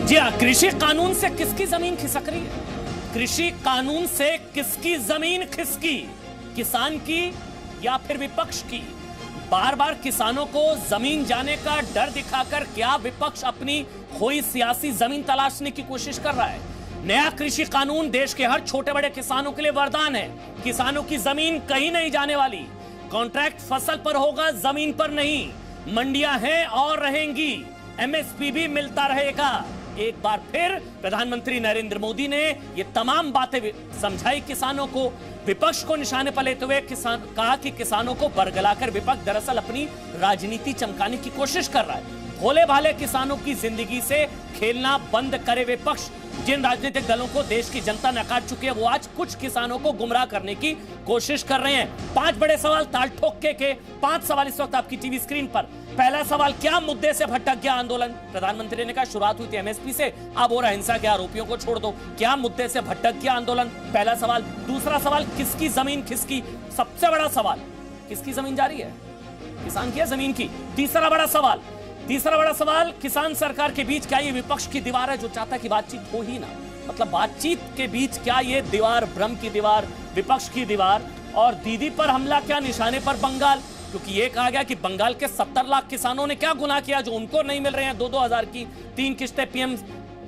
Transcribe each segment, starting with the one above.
जी हाँ, कृषि कानून से किसकी जमीन खिसक रही है? कृषि कानून से किसकी जमीन खिसकी? किसान की या फिर विपक्ष की? बार बार किसानों को जमीन जाने का डर दिखाकर क्या विपक्ष अपनी खोई सियासी जमीन तलाशने की कोशिश कर रहा है? नया कृषि कानून देश के हर छोटे बड़े किसानों के लिए वरदान है। किसानों की जमीन कहीं नहीं जाने वाली। कॉन्ट्रैक्ट फसल पर होगा, जमीन पर नहीं। मंडियां हैं और रहेंगी, एमएसपी भी मिलता रहेगा। एक बार फिर प्रधानमंत्री नरेंद्र मोदी ने ये तमाम बातें समझाई किसानों को। विपक्ष को निशाने पर लेते हुए कहा कि किसानों को बरगलाकर विपक्ष दरअसल अपनी राजनीति चमकाने की कोशिश कर रहा है। भोले भाले किसानों की जिंदगी से खेलना बंद करे विपक्ष। जिन राजनीतिक दलों को देश की जनता नकार चुकी है, वो आज कुछ किसानों को गुमराह करने की कोशिश कर रहे हैं। 5 बड़े सवाल ताल ठोक के 5 सवाल इस वक्त आपकी टीवी स्क्रीन पर। पहला सवाल, क्या मुद्दे से भटक गया आंदोलन? प्रधानमंत्री ने कहा शुरुआत हुई थी एमएसपी से, अब और अहिंसा के आरोपियों को छोड़ दो। क्या मुद्दे से भटक गया आंदोलन? पहला सवाल। दूसरा सवाल, किसकी जमीन खिसकी? सबसे बड़ा सवाल, किसकी जमीन जा रही है? किसान की है, जमीन की। तीसरा बड़ा सवाल, किसान सरकार के बीच क्या ये विपक्ष की दीवार है जो चाहता है कि बातचीत हो ही ना? मतलब बातचीत के बीच क्या ये दीवार भ्रम की दीवार, विपक्ष की दीवार? और दीदी पर हमला, क्या निशाने पर बंगाल? क्योंकि ये कहा गया कि बंगाल के 70 लाख किसानों ने क्या गुनाह किया जो उनको नहीं मिल रहे हैं 2-2 हजार की 3 किस्तें पीएम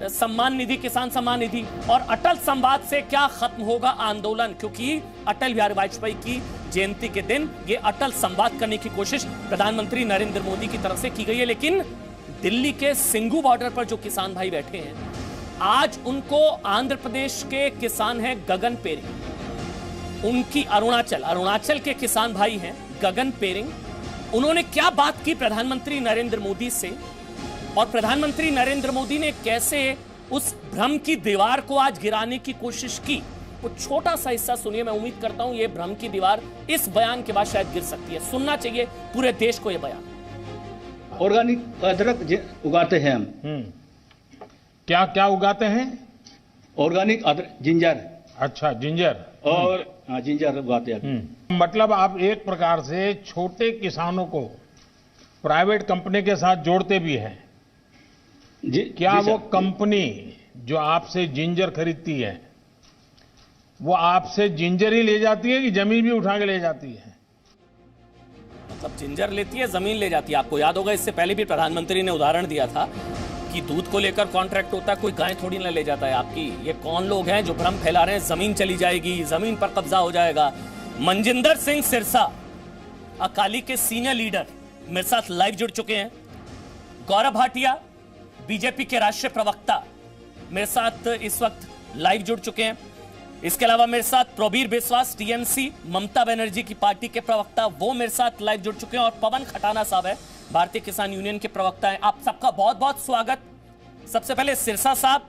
सम्मान निधि, किसान सम्मान निधि। और अटल संवाद से क्या खत्म होगा आंदोलन? क्योंकि अटल बिहारी वाजपेयी की जयंती के दिन ये अटल संवाद करने की कोशिश प्रधानमंत्री नरेंद्र मोदी की तरफ से की गई है। लेकिन दिल्ली के सिंघू बॉर्डर पर जो किसान भाई बैठे हैं, आज उनको आंध्र प्रदेश के किसान हैं गगन पेरिंग, उनकी अरुणाचल के किसान भाई हैं गगन पेरिंग। उन्होंने क्या बात की प्रधानमंत्री नरेंद्र मोदी से, और प्रधानमंत्री नरेंद्र मोदी ने कैसे उस भ्रम की दीवार को आज गिराने की कोशिश की? वो छोटा सा हिस्सा सुनिए। मैं उम्मीद करता हूं ये भ्रम की दीवार इस बयान के बाद शायद गिर सकती है। सुनना चाहिए पूरे देश को ये बयान। ऑर्गेनिक अदरक उगाते हैं हम। क्या क्या उगाते हैं? ऑर्गेनिक अदरक, जिंजर। अच्छा, जिंजर। और हाँ, जिंजर उगाते हैं। मतलब आप एक प्रकार से छोटे किसानों को प्राइवेट कंपनी के साथ जोड़ते भी हैं। क्या वो कंपनी जो आपसे जिंजर खरीदती है, वो आपसे जिंजर ही ले जाती है कि जमीन भी उठा के ले जाती है? मतलब जिंजर लेती है, जमीन ले जाती है। आपको याद होगा इससे पहले भी प्रधानमंत्री ने उदाहरण दिया था कि दूध को लेकर कॉन्ट्रैक्ट होता है, कोई गाय थोड़ी ना ले जाता है आपकी। ये कौन लोग हैं जो भ्रम फैला रहे हैं जमीन चली जाएगी, जमीन पर कब्जा हो जाएगा? मनजिंदर सिंह सिरसा, अकाली के सीनियर लीडर, मेरे साथ लाइव जुड़ चुके हैं। गौरव भाटिया, बीजेपी के राष्ट्रीय प्रवक्ता, मेरे साथ इस वक्त लाइव जुड़ चुके हैं। इसके अलावा मेरे साथ प्रोबीर बिस्वास, टीएमसी ममता बनर्जी की पार्टी के प्रवक्ता, वो मेरे साथ लाइव जुड़ चुके हैं। और पवन खटाना साहब है, भारतीय किसान यूनियन के प्रवक्ता हैं। आप सबका बहुत बहुत स्वागत। सबसे पहले सिरसा साहब,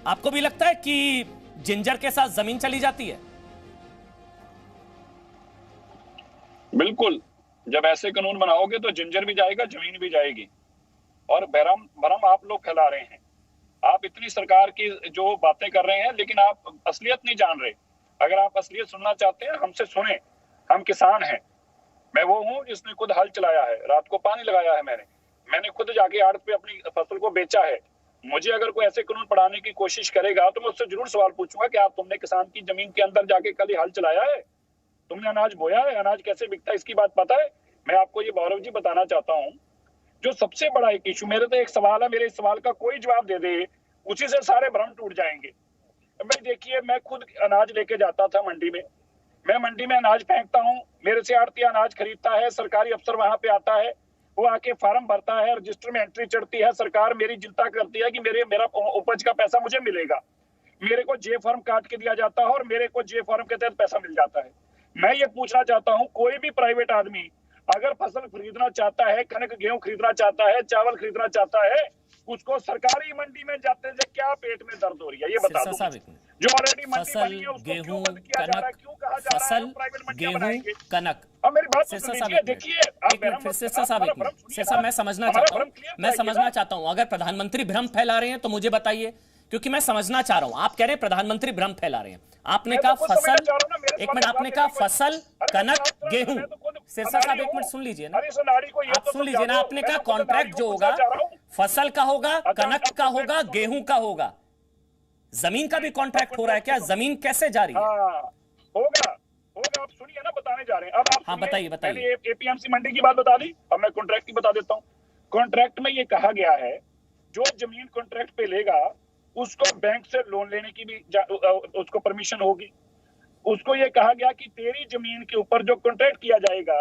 आपको भी लगता है कि जिंजर के साथ जमीन चली जाती है? बिल्कुल, जब ऐसे कानून बनाओगे तो जिंजर भी जाएगा, जमीन भी जाएगी। और भरम आप लोग फैला रहे हैं। आप इतनी सरकार की जो बातें कर रहे हैं, लेकिन आप असलियत नहीं जान रहे। अगर आप असलियत सुनना चाहते हैं, हमसे सुने। हम किसान हैं। मैं वो हूं जिसने खुद हल चलाया है, रात को पानी लगाया है। मैंने खुद जाके आड़त पे अपनी फसल को बेचा है। मुझे अगर कोई ऐसे कानून पढ़ाने की कोशिश करेगा तो मैं उससे जरूर सवाल पूछूंगा कि आप तुमने किसान की जमीन के अंदर जाके कल हल चलाया है? तुमने अनाज बोया है? अनाज कैसे बिकता है इसकी बात पता है? मैं आपको ये गौरव जी बताना चाहता हूँ, जो सबसे बड़ा एक इशू, मेरे तो एक सवाल है, मेरे इस सवाल का कोई जवाब दे दे, उसी से सारे भ्रम टूट जाएंगे। मैं देखिए, मैं खुद अनाज लेके जाता था मंडी में। मैं मंडी में अनाज फेंकता हूँ, मेरे से आड़ती अनाज खरीदता है, सरकारी अफसर वहां पे आता है, वो आके फार्म भरता है, रजिस्टर में एंट्री चढ़ती है, सरकार मेरी चिंता करती है कि मेरा उपज का पैसा मुझे मिलेगा। मेरे को जे फॉर्म काट के दिया जाता है और मेरे को जे फॉर्म के तहत पैसा मिल जाता है। मैं ये पूछना चाहता हूँ, कोई भी प्राइवेट आदमी अगर फसल खरीदना चाहता है, कनक गेहूं खरीदना चाहता है, चावल खरीदना चाहता है, उसको सरकारी मंडी में जाते से क्या पेट में दर्द हो रही है ये बता दो। जो ऑलरेडी मंडी बनी है उसको क्यों बंद किया जा रहा है? क्यों कहा जा रहा है प्राइवेट मंडियां बनाएंगे? कनक। अब मेरी बात सुनिए, देखिए सिरसा, मैं समझना चाहता हूं अगर प्रधानमंत्री भ्रम फैला रहे हैं तो मुझे बताइए, क्योंकि मैं समझना चाह रहा हूं। आप कह रहे हैं प्रधानमंत्री भ्रम फैला रहे हैं। आपने कहा फसल, एक मिनट, आपने कहा फसल, कनक, गेहूं। सिरसा साहब एक मिनट सुन लीजिए ना, आप सुन लीजिए ना। आपने कहा कॉन्ट्रैक्ट जो होगा, फसल का होगा, कनक का होगा, गेहूं का होगा, जमीन का भी कॉन्ट्रैक्ट हो रहा है क्या? जमीन कैसे जारी है? होगा होगा, आप सुनिए ना, बताने जा रहे हैं। अब आप हाँ बताइए बताइए। एपीएमसी मंडी की बात बता दी, अब मैं कॉन्ट्रैक्ट की बता देता हूँ। कॉन्ट्रैक्ट में ये कहा गया है जो जमीन कॉन्ट्रैक्ट पे लेगा उसको बैंक से लोन लेने की भी उसको परमिशन होगी। उसको ये कहा गया कि तेरी जमीन के ऊपर जो कॉन्ट्रैक्ट किया जाएगा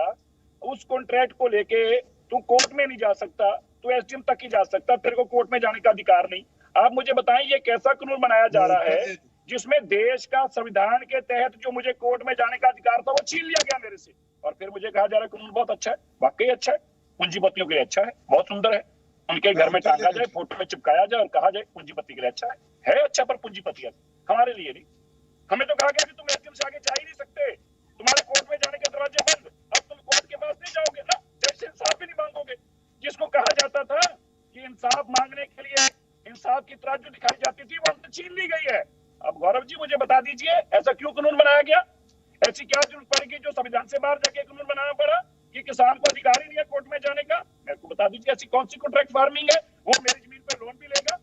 उस कॉन्ट्रैक्ट को लेके तू कोर्ट में नहीं जा सकता, तू एसडीएम तक ही जा सकता, तेरे को कोर्ट में जाने का अधिकार नहीं। आप मुझे बताएं ये कैसा कानून बनाया जा रहा है जिसमें देश का संविधान के तहत जो मुझे कोर्ट में जाने का अधिकार था वो छीन लिया गया मेरे से, और फिर मुझे कहा जा रहा है कानून बहुत अच्छा है। वाकई अच्छा है, पूंजीपतियों के लिए अच्छा है, बहुत सुंदर है। उनके घर में टांगा जाए, फोटो में चिपकाया जाए और कहा जाए पूंजीपति के लिए अच्छा है अच्छा, पर पूंजीपति हमारे लिए नहीं। हमें तो कहा गया कि तुम एसडीएम से आगे जा ही नहीं सकते, तुम्हारे कोर्ट में जाने के दरवाजे बंद। अब तुम कोर्ट के पास नहीं जाओगे ना, जैसे इंसाफ भी नहीं मांगोगे। जिसको कहा जाता था कि इंसाफ मांगने के लिए इंसाफ की तराजू दिखाई जाती थी, वो हमसे छीन ली गई है। अब गौरव जी मुझे बता दीजिए ऐसा क्यों कानून बनाया गया? ऐसी क्या जरूरत पड़ेगी जो संविधान से बाहर जाके कानून बनाना पड़ा कि किसान को अधिकार ही नहीं है कोर्ट में जाने का? मेरे को बता दीजिए ऐसी कौन सी कॉन्ट्रैक्ट फार्मिंग है? वो मेरी जमीन पर लोन भी लेगा,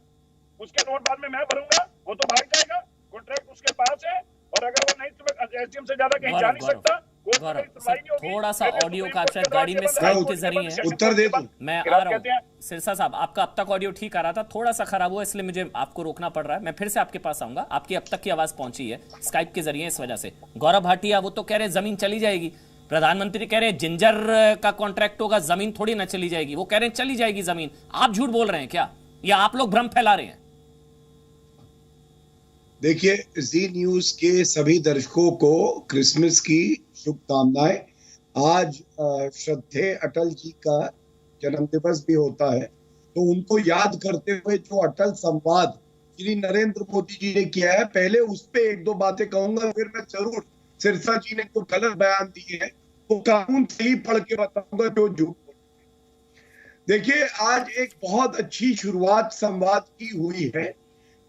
उसके लोन बाद में मैं भरूंगा, वो तो भाग जाएगा, कॉन्ट्रैक्ट उसके पास है, और अगर वो नहीं तो एसडीएम से ज्यादा कहीं जा नहीं सकता। थोड़ा सा ऑडियो का शायद गाड़ी में स्काइप के जरिए है, उत्तर दे दूं। मैं आ रहा हूँ सिरसा साहब, आपका अब तक ऑडियो ठीक आ रहा था, थोड़ा सा खराब हुआ इसलिए मुझे आपको रोकना पड़ रहा है। मैं फिर से आपके पास आऊंगा, आपकी अब तक की आवाज पहुंची है स्काइप के जरिए इस वजह से। गौरव भाटिया वो तो कह रहे हैं जमीन चली जाएगी, प्रधानमंत्री कह रहे हैं जिंजर का कॉन्ट्रैक्ट होगा, जमीन थोड़ी ना चली जाएगी। वो कह रहे हैं चली जाएगी जमीन। आप झूठ बोल रहे हैं क्या, या आप लोग भ्रम फैला रहे हैं? देखिए, जी न्यूज के सभी दर्शकों को क्रिसमस की शुभकामनाएं। आज श्रद्धेय अटल जी का जन्म दिवस भी होता है, तो उनको याद करते हुए जो अटल संवाद श्री नरेंद्र मोदी जी ने किया है, पहले उस पे एक दो बातें कहूंगा, फिर मैं जरूर सिरसा जी ने जो गलत बयान दिए हैं वो कानून से ही पढ़ के बताऊंगा जो झूठ। देखिए, आज एक बहुत अच्छी शुरुआत संवाद की हुई है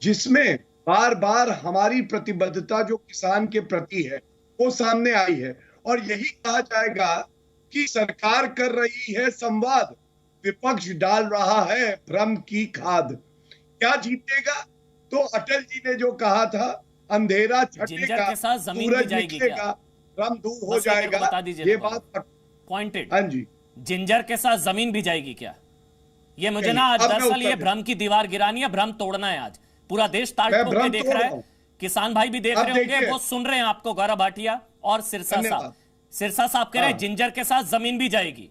जिसमें बार बार हमारी प्रतिबद्धता जो किसान के प्रति है वो सामने आई है, और यही कहा जाएगा कि सरकार कर रही है संवाद, विपक्ष डाल रहा है भ्रम की खाद। क्या जीतेगा? तो अटल जी ने जो कहा था, अंधेरा छटेगा, सूरज निकलेगा, भ्रम दूर हो जाएगा, ये बात पॉइंटेड। हाँ जी, जिंजर के साथ जमीन भी जाएगी क्या? ये मुझे ना दरअसल ये भ्रम की दीवार गिरानी है, भ्रम तोड़ना है। आज पूरा देश ताल ठोक के देख रहा है, किसान भाई भी देख रहे होंगे, वो सुन रहे हैं आपको, गौरव भाटिया और सिरसा साहब। सिरसा साहब कह रहे हैं जिंजर के साथ जमीन भी जाएगी।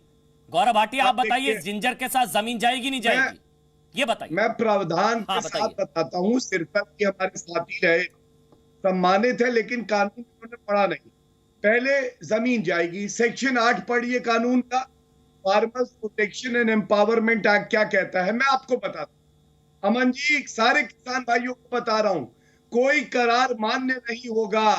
गौरव भाटिया आप बताइए, जिंजर के साथ जमीन जाएगी नहीं जाएगी, ये बताइए। मैं प्रावधान के साथ बताता हूँ। सिरसा जी हमारे साथी रहे, सम्मानित है, लेकिन कानून उन्होंने पढ़ा नहीं। पहले जमीन जाएगी, सेक्शन 8 पढ़िए कानून का, farmers protection and empowerment act क्या कहता है, मैं आपको बताता हूँ। अमन जी, सारे किसान भाइयों को बता रहा हूं, कोई करार मान्य नहीं होगा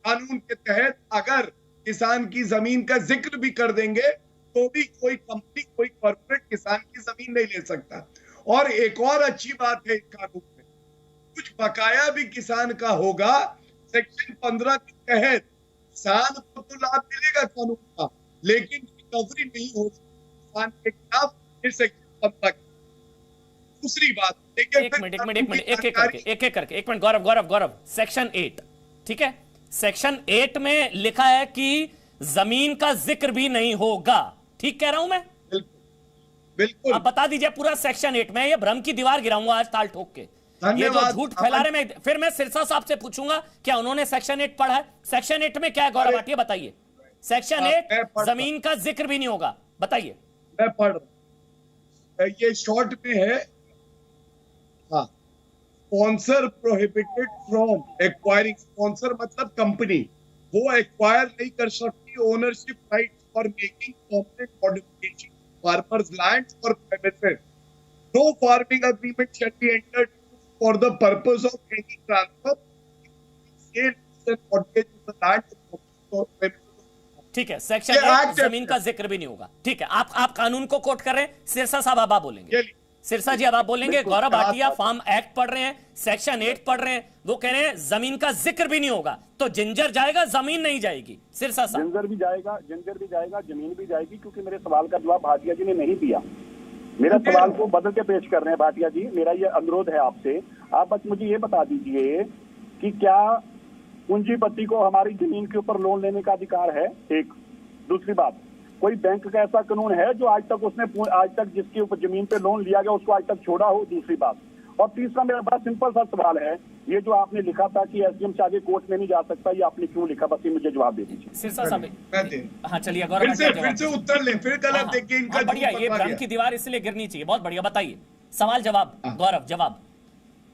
कानून के तहत। अगर किसान की जमीन का जिक्र भी कर देंगे तो भी कोई कंपनी, कोई कॉर्पोरेट किसान की जमीन नहीं ले सकता। और एक और अच्छी बात है इस कानून में, कुछ बकाया भी किसान का होगा। सेक्शन 15 के तहत किसान को तो लाभ मिलेगा कानून का, लेकिन रिकवरी नहीं हो किसान के खिलाफ सेक्शन 15। दूसरी बात, एक मिनट गौरव, सेक्शन 8 ठीक है, सेक्शन 8 में लिखा है कि जमीन का जिक्र भी नहीं होगा, ठीक कह रहा हूं मैं? बिल्कुल। अब बता दीजिए पूरा सेक्शन 8 में, ये भ्रम की दीवार गिराऊंगा आज ताल ठोक के। ये जो झूठ फैला रहे, मैं फिर मैं सिरसा साहब से पूछूंगा क्या उन्होंने सेक्शन 8 पढ़ा है? सेक्शन 8 में क्या है गौरव भाटिया, बताइए। सेक्शन 8 जमीन का जिक्र भी नहीं होगा, बताइए। मैं पढ़ रहा हूं, ये शॉर्ट में है। हाँ, sponsor prohibited from acquiring, sponsor मतलब कंपनी, वो एक्वायर नहीं कर सकती ownership right for making permanent modification farmers land और premises. No farming agreement shall be entered for the purpose of any transfer, sale and mortgage of the land. ठीक है, section 8 जमीन का जिक्र भी नहीं होगा, ठीक है। आप कानून को कोट कर रहे हैं, सिरसा साहब अब आप बोलेंगे। सिरसा जी अब आप बोलेंगे। गौरव भाटिया फार्म एक्ट पढ़ रहे हैं, सेक्शन 8 पढ़ रहे हैं, वो कह रहे हैं जमीन का जिक्र भी नहीं होगा, तो जिंजर जाएगा, जमीन नहीं जाएगी। सिरसा साहब, जिंजर भी जाएगा, जमीन भी जाएगी, क्योंकि मेरे सवाल का जवाब भाटिया जी ने नहीं दिया। मेरा सवाल को बदल के पेश कर रहे हैं भाटिया जी। मेरा ये अनुरोध है आपसे, आप बस मुझे ये बता दीजिए कि क्या पूंजीपति को हमारी जमीन के ऊपर लोन लेने का अधिकार है? एक। दूसरी बात, कोई बैंक का ऐसा कानून है जो आज तक जिसके ऊपर जमीन पे लोन लिया गया उसको आज तक छोड़ा हो? दूसरी बात। और तीसरा मेरा बड़ा सिंपल सा सवाल है, ये जो आपने लिखा था कि एसडीएम से आगे कोर्ट में नहीं जा सकता, ये आपने क्यों लिखा? बस ये मुझे जवाब दे दीजिए। सिरसा साहब, हाँ चलिए, फिर से उत्तर ले, फिर गलत देखिए इनका। बढ़िया, ये भ्रम की दीवार इसलिए गिरनी चाहिए। बहुत बढ़िया, बताइए सवाल जवाब। गौरव जवाब।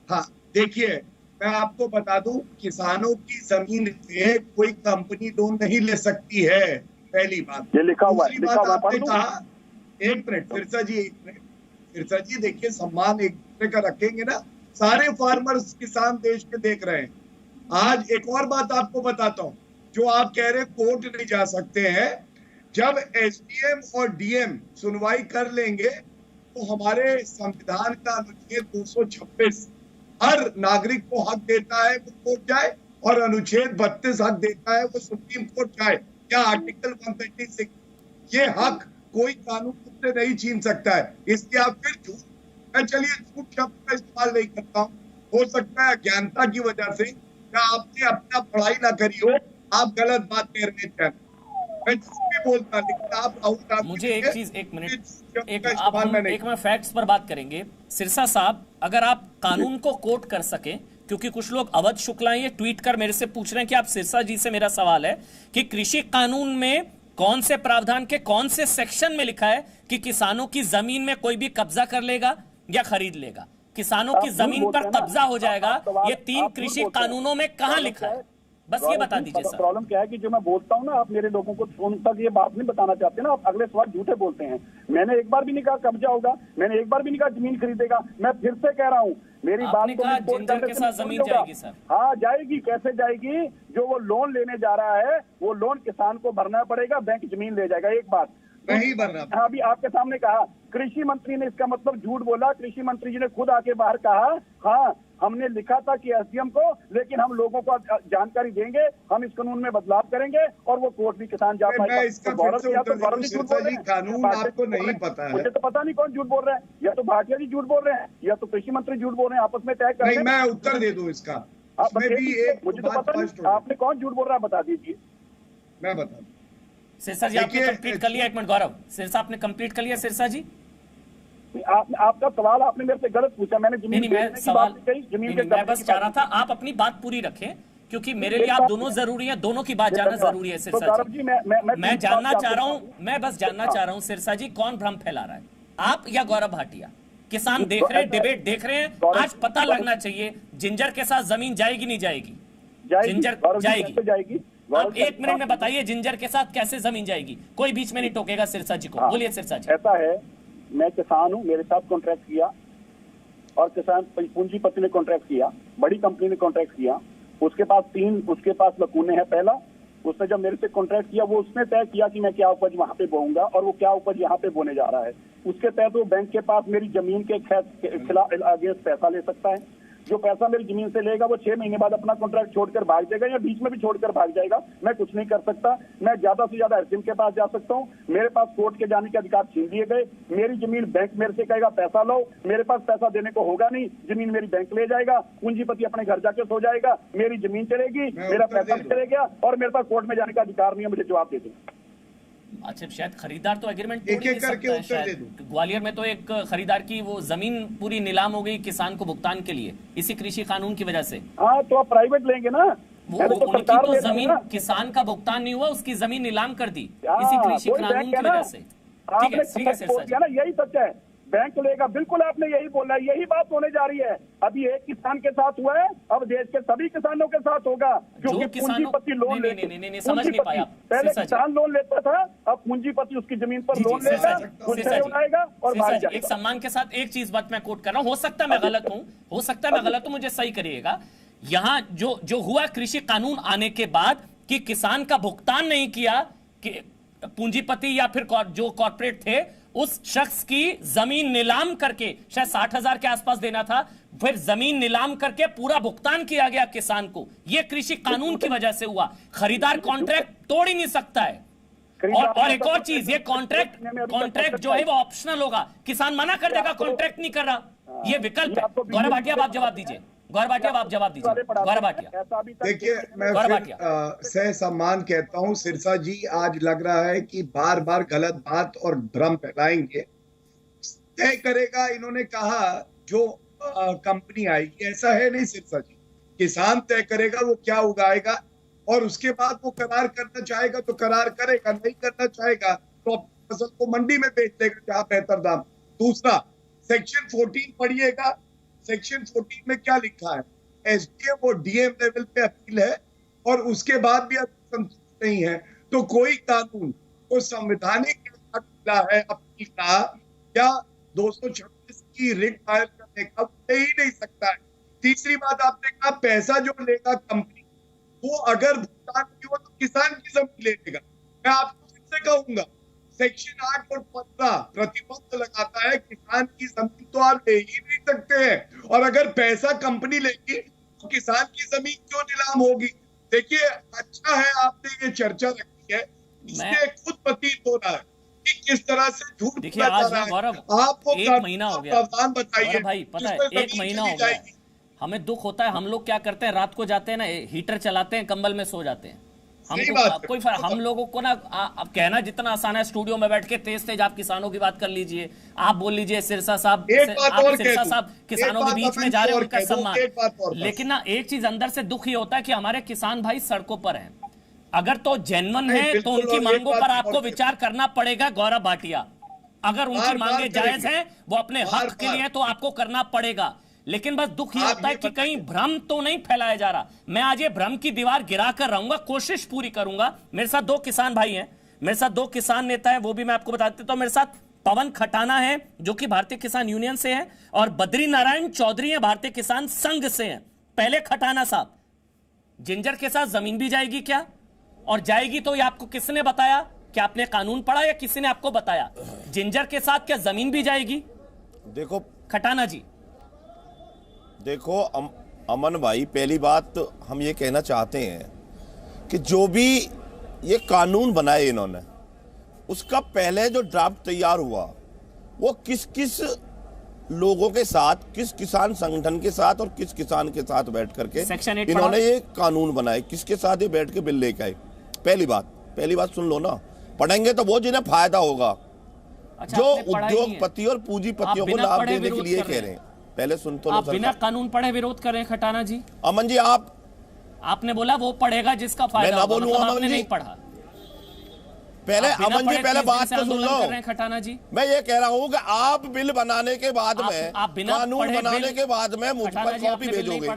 हाँ देखिए, मैं आपको बता दूं, किसानों की जमीन पे कोई कंपनी लोन नहीं ले सकती है, पहली बात। ये लिखा हुआ है। दूसरी बात आपने कहा, एक मिनट सिरसा जी, एक मिनट सिरसा जी, देखिए सम्मान एक दूसरे का रखेंगे ना, सारे फार्मर्स किसान देश के देख रहे हैं। आज एक और बात आपको बताता हूं, जो आप कह रहे कोर्ट नहीं जा सकते हैं, जब एसडीएम और डीएम सुनवाई कर लेंगे तो हमारे संविधान का अनुच्छेद 226 हर नागरिक को हक देता है वो कोर्ट जाए, और अनुच्छेद 32 हक देता है वो सुप्रीम कोर्ट जाए, या आर्टिकल 136। ये हक कोई कानून से नहीं छीन सकता है। इसलिए आप फिर झूठ, मैं चलिए झूठ शब्द का इस्तेमाल नहीं करता हूँ, हो सकता है अज्ञानता की वजह से, या आपने अपना पढ़ाई ना करी हो, आप गलत बात कह रहे थे। मैं झूठ भी बोलता, लेकिन आप मुझे एक चीज, एक मिनट, एक में फैक्ट्स पर बात करेंगे। सिरसा साहब, अगर आप कानून को कोट कर सके, क्योंकि कुछ लोग अवध शुक्ला ये ट्वीट कर मेरे से पूछ रहे हैं कि आप सिरसा जी से, मेरा सवाल है कि कृषि कानून में कौन से प्रावधान के कौन से सेक्शन में लिखा है कि किसानों की जमीन में कोई भी कब्जा कर लेगा या खरीद लेगा, किसानों की जमीन पर कब्जा हो जाएगा? ये 3 कृषि कानूनों में कहां लिखा है? बस ये बता दीजिए सर। प्रॉब्लम क्या है कि जो मैं बोलता हूँ ना, आप मेरे लोगों को फोन तक ये बात नहीं बताना चाहते ना, आप अगले सवाल झूठे बोलते हैं। मैंने एक बार भी नहीं कहा कब्जा होगा, मैंने एक बार भी नहीं कहा जमीन खरीदेगा। मैं फिर से कह रहा हूँ, मेरी बात को जिंजर के साथ जमीन जाएगी सर। हाँ जाएगी, कैसे जाएगी? जो वो लोन लेने जा रहा है वो लोन किसान को भरना पड़ेगा, बैंक जमीन ले जाएगा। एक बात नहीं भरना। हाँ, अभी आपके सामने कहा, कृषि मंत्री ने इसका मतलब झूठ बोला। कृषि मंत्री जी ने खुद आके बाहर कहा, हाँ हमने लिखा था कि एसडीएम को, लेकिन हम लोगों को जानकारी देंगे, हम इस कानून में बदलाव करेंगे और वो कोर्ट भी किसान जा पाएगा। कानून आपको नहीं पता है? मुझे तो पता नहीं कौन झूठ बोल रहे हैं, या तो भाटिया जी झूठ बोल रहे हैं या तो कृषि मंत्री झूठ बोल रहे हैं, आपस में तय कर। मैं उत्तर दे दूं इसका? मुझे तो पता नहीं आपने कौन झूठ बोल रहा है, बता दीजिए। मैं बता, सिरसा जी आपने कंप्लीट कर लिया? एक मिनट गौरव, सिरसा आपने कंप्लीट कर लिया? सिरसा जी आपका सवाल आपने मेरे से गलत पूछा। मैंने जमीन मैं बस चाह रहा था आप अपनी बात पूरी रखें, क्योंकि मेरे लिए आप दोनों जरूरी है, दोनों की बात जानना जरूरी है। सिरसा जी मैं जानना चाह रहा हूं, मैं बस जानना चाह रहा हूं सिरसा जी, कौन भ्रम फैला रहा है, आप या गौरव भाटिया? किसान देख रहे हैं, डिबेट देख रहे हैं, आज पता लगना चाहिए जिंजर के साथ जमीन जाएगी नहीं जाएगी? जिंजर जाएगी। आप 1 मिनट में बताइए जिंजर के साथ कैसे जमीन जाएगी? कोई बीच में नहीं टोकेगा सिरसा जी को। बोलिए सिरसा जी। ऐसा है, मैं किसान हूं, मेरे साथ कॉन्ट्रैक्ट किया और किसान पूंजीपति ने कॉन्ट्रैक्ट किया, बड़ी कंपनी ने कॉन्ट्रैक्ट किया, उसके पास लकूने हैं। पहला, उसने जब मेरे से कॉन्ट्रैक्ट किया वो उसने तय किया कि मैं क्या उपज वहां पे बोऊंगा और वो क्या उपज यहाँ पे बोने जा रहा है। उसके तहत वो बैंक के पास मेरी जमीन के खिलाफ अगेंस्ट पैसा ले सकता है। जो पैसा मेरी जमीन से लेगा वो 6 महीने बाद अपना कॉन्ट्रैक्ट छोड़कर भाग जाएगा या बीच में भी छोड़कर भाग जाएगा। मैं कुछ नहीं कर सकता। मैं ज्यादा से ज्यादा एसडीएम के पास जा सकता हूँ। मेरे पास कोर्ट के जाने के अधिकार छीन दिए गए। मेरी जमीन बैंक मेरे से कहेगा पैसा लो, मेरे पास पैसा देने को होगा नहीं, जमीन मेरी बैंक ले जाएगा, पूंजीपति अपने घर जाके सो जाएगा, मेरी जमीन चलेगी, मेरा पैसा भी चले गया और मेरे पास कोर्ट में जाने का अधिकार नहीं है। मुझे जवाब दे दें। अच्छा, शायद खरीदार तो एग्रीमेंट तोड़ नहीं सकता है। शायद ग्वालियर में तो एक खरीदार की वो जमीन पूरी नीलाम हो गई किसान को भुगतान के लिए, इसी कृषि कानून की वजह से। हाँ, तो आप प्राइवेट लेंगे ना, वो उनकी तो जमीन, किसान का भुगतान नहीं हुआ, उसकी जमीन नीलाम कर दी इसी कृषि कानून की वजह से। ठीक है, यही सच है, बैंक लेगा। बिल्कुल आपने यही बोला, यही बात होने जा रही है। अभी एक किसान के साथ हुआ है, अब देश के सभी किसानों के साथ होगा, क्योंकि पूंजीपति लोन नहीं समझ नहीं पाया। पहले किसान लोन लेता था, अब पूंजीपति उसकी जमीन पर लोन लेगा, उठाएगा और भाग जाएगा। एक सम्मान के साथ एक चीज बात मैं कोट कर रहा हूं, हो सकता है मैं गलत हूं, मुझे सही करिएगा। यहां जो हुआ कृषि कानून आने के बाद कि किसान का भुगतान नहीं किया, कि पूंजीपति या फिर जो कॉर्पोरेट थे उस शख्स की जमीन नीलाम करके, शायद 60,000 के आसपास देना था, फिर जमीन नीलाम करके पूरा भुगतान किया गया किसान को। यह कृषि कानून की वजह से हुआ। खरीदार कॉन्ट्रैक्ट तोड़ ही नहीं सकता है। और एक और चीज, ये कॉन्ट्रैक्ट जो है वो ऑप्शनल होगा, किसान मना कर देगा कॉन्ट्रैक्ट नहीं कर रहा, ये विकल्प है। गौरव भाटिया आप जवाब दीजिए, गौरव भाटिया आप जवाब दीजिए, गौरव भाटिया। देखिए, मैं सह सम्मान कहता हूं सिरसा जी, आज लग रहा है कि बार बार गलत बात और भ्रम फैलाएंगे। तय करेगा, इन्होंने कहा जो कंपनी आएगी, ऐसा है नहीं सिरसा जी, किसान तय करेगा वो क्या उगाएगा और उसके बाद वो करार करना चाहेगा तो करार करेगा, नहीं करना चाहेगा तो अपनी फसल को मंडी में बेच देगा जहां बेहतर दाम। दूसरा, सेक्शन 14 पढ़िएगा, सेक्शन 14 में क्या लिखा है, एसडीएम और डीएम लेवल पे अपील है और उसके बाद भी संतुष्ट नहीं है तो कोई कानून को संवैधानिक हक मिला है अपील का या 226 की रिट फाइल करने का, ले ही नहीं सकता है। तीसरी बात, आपने कहा पैसा जो लेगा कंपनी, वो अगर भुगतान नहीं हो तो किसान की जमीन ले लेगा। मैं आपको फिर से कहूंगा, सेक्शन 8 और 15 प्रतिबंध लगाता है, किसान की जमीन तो आप ले ही नहीं सकते हैं और अगर पैसा कंपनी लेगी तो किसान की जमीन क्यों नीलाम होगी। देखिए, अच्छा है आपने ये चर्चा रखी है, इससे खुद प्रतीत हो रहा है कि किस तरह से झूठ देखिए आज ना गौरव, आपको एक महीना हो गया बताइए भाई, पता है 1 महीना हो गया, हमें दुख होता है। हम लोग क्या करते हैं, रात को जाते हैं ना, हीटर चलाते हैं, कंबल में सो जाते हैं। कोई फर्क, हम लोगों को ना अब कहना जितना आसान है, स्टूडियो में बैठ के तेज आप किसानों की बात कर लीजिए, आप बोल लीजिए सिरसा साहब, सिरसा साहब किसानों के बीच में जा रहे हैं, उनका सम्मान। लेकिन ना एक चीज अंदर से दुख ये होता है कि हमारे किसान भाई सड़कों पर हैं। अगर तो जेन्युइन है तो उनकी मांगों पर आपको विचार करना पड़ेगा गौरव भाटिया। अगर उनकी मांगे जायज हैं, वो अपने हक के लिए, तो आपको करना पड़ेगा। लेकिन बस दुख ये होता है कि कहीं भ्रम तो नहीं फैलाया जा रहा। मैं आज ये भ्रम की दीवार गिरा कर रहूंगा, कोशिश पूरी करूंगा। मेरे साथ 2 किसान भाई हैं, मेरे साथ 2 किसान नेता हैं, वो भी मैं आपको बता देता हूं। मेरे साथ पवन खटाना है जो कि भारतीय किसान यूनियन से है, और बद्री नारायण चौधरी है भारतीय किसान संघ से हैं। पहले खटाना साहब, जिंजर के साथ जमीन भी जाएगी क्या, और जाएगी तो ये आपको किसने बताया? क्या आपने कानून पढ़ा या किसी ने आपको बताया? जिंजर के साथ क्या जमीन भी जाएगी? देखो खटाना जी, देखो अमन भाई, पहली बात तो हम ये कहना चाहते हैं कि जो भी ये कानून बनाए इन्होंने, उसका पहले जो ड्राफ्ट तैयार हुआ वो किस किस लोगों के साथ, किस किसान संगठन के साथ और किस किसान के साथ बैठ करके इन्होंने ये कानून बनाए, किसके साथ ये बैठ के बिल लेके आए। पहली बात सुन लो ना, पढ़ेंगे तो वो जिन्हें फायदा होगा। अच्छा, जो उद्योगपति और पूंजीपतियों को लाभ देने के लिए कह रहे हैं। पहले सुन तो लो, आप बिना कानून पढ़े विरोध कर रहे हैं खटाना जी। अमन जी, आपने बोला वो पढ़ेगा जिसका फायदा, मैं ना बोलूं, मतलब आपने नहीं पढ़ा। पहले अमन जी, पहले बात तो सुन लो। खटाना जी, मैं ये कह रहा हूँ कि आप बिल बनाने के बाद में, कानून बनाने के बाद में मुझ पर कॉपी भेजोगे।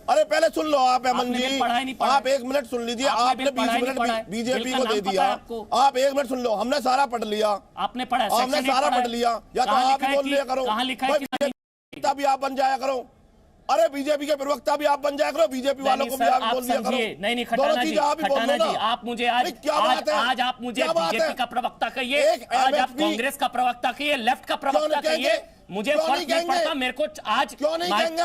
अरे पहले सुन लो आप अमन जी, आप 1 मिनट सुन लीजिए। आपने 20 मिनट बीजेपी को दे दिया, आप 1 मिनट सुन लो। हमने सारा पढ़ लिया, आपने पढ़ा, हमने सारा पढ़ लिया। या तो आप ही बोल लिया करो, प्रवक्ता भी आप बन जाया करो। अरे बीजेपी के प्रवक्ता भी आप बन जाया करो, बीजेपी वालों को भी आप बोल दिया करो। नहीं खटाना जी, आप मुझे आज आप मुझे बीजेपी का प्रवक्ता कहिए, आज आप कांग्रेस का प्रवक्ता कहिए, लेफ्ट का प्रवक्ता कहिए, मुझे फर्क नहीं पड़ता। मेरे को आज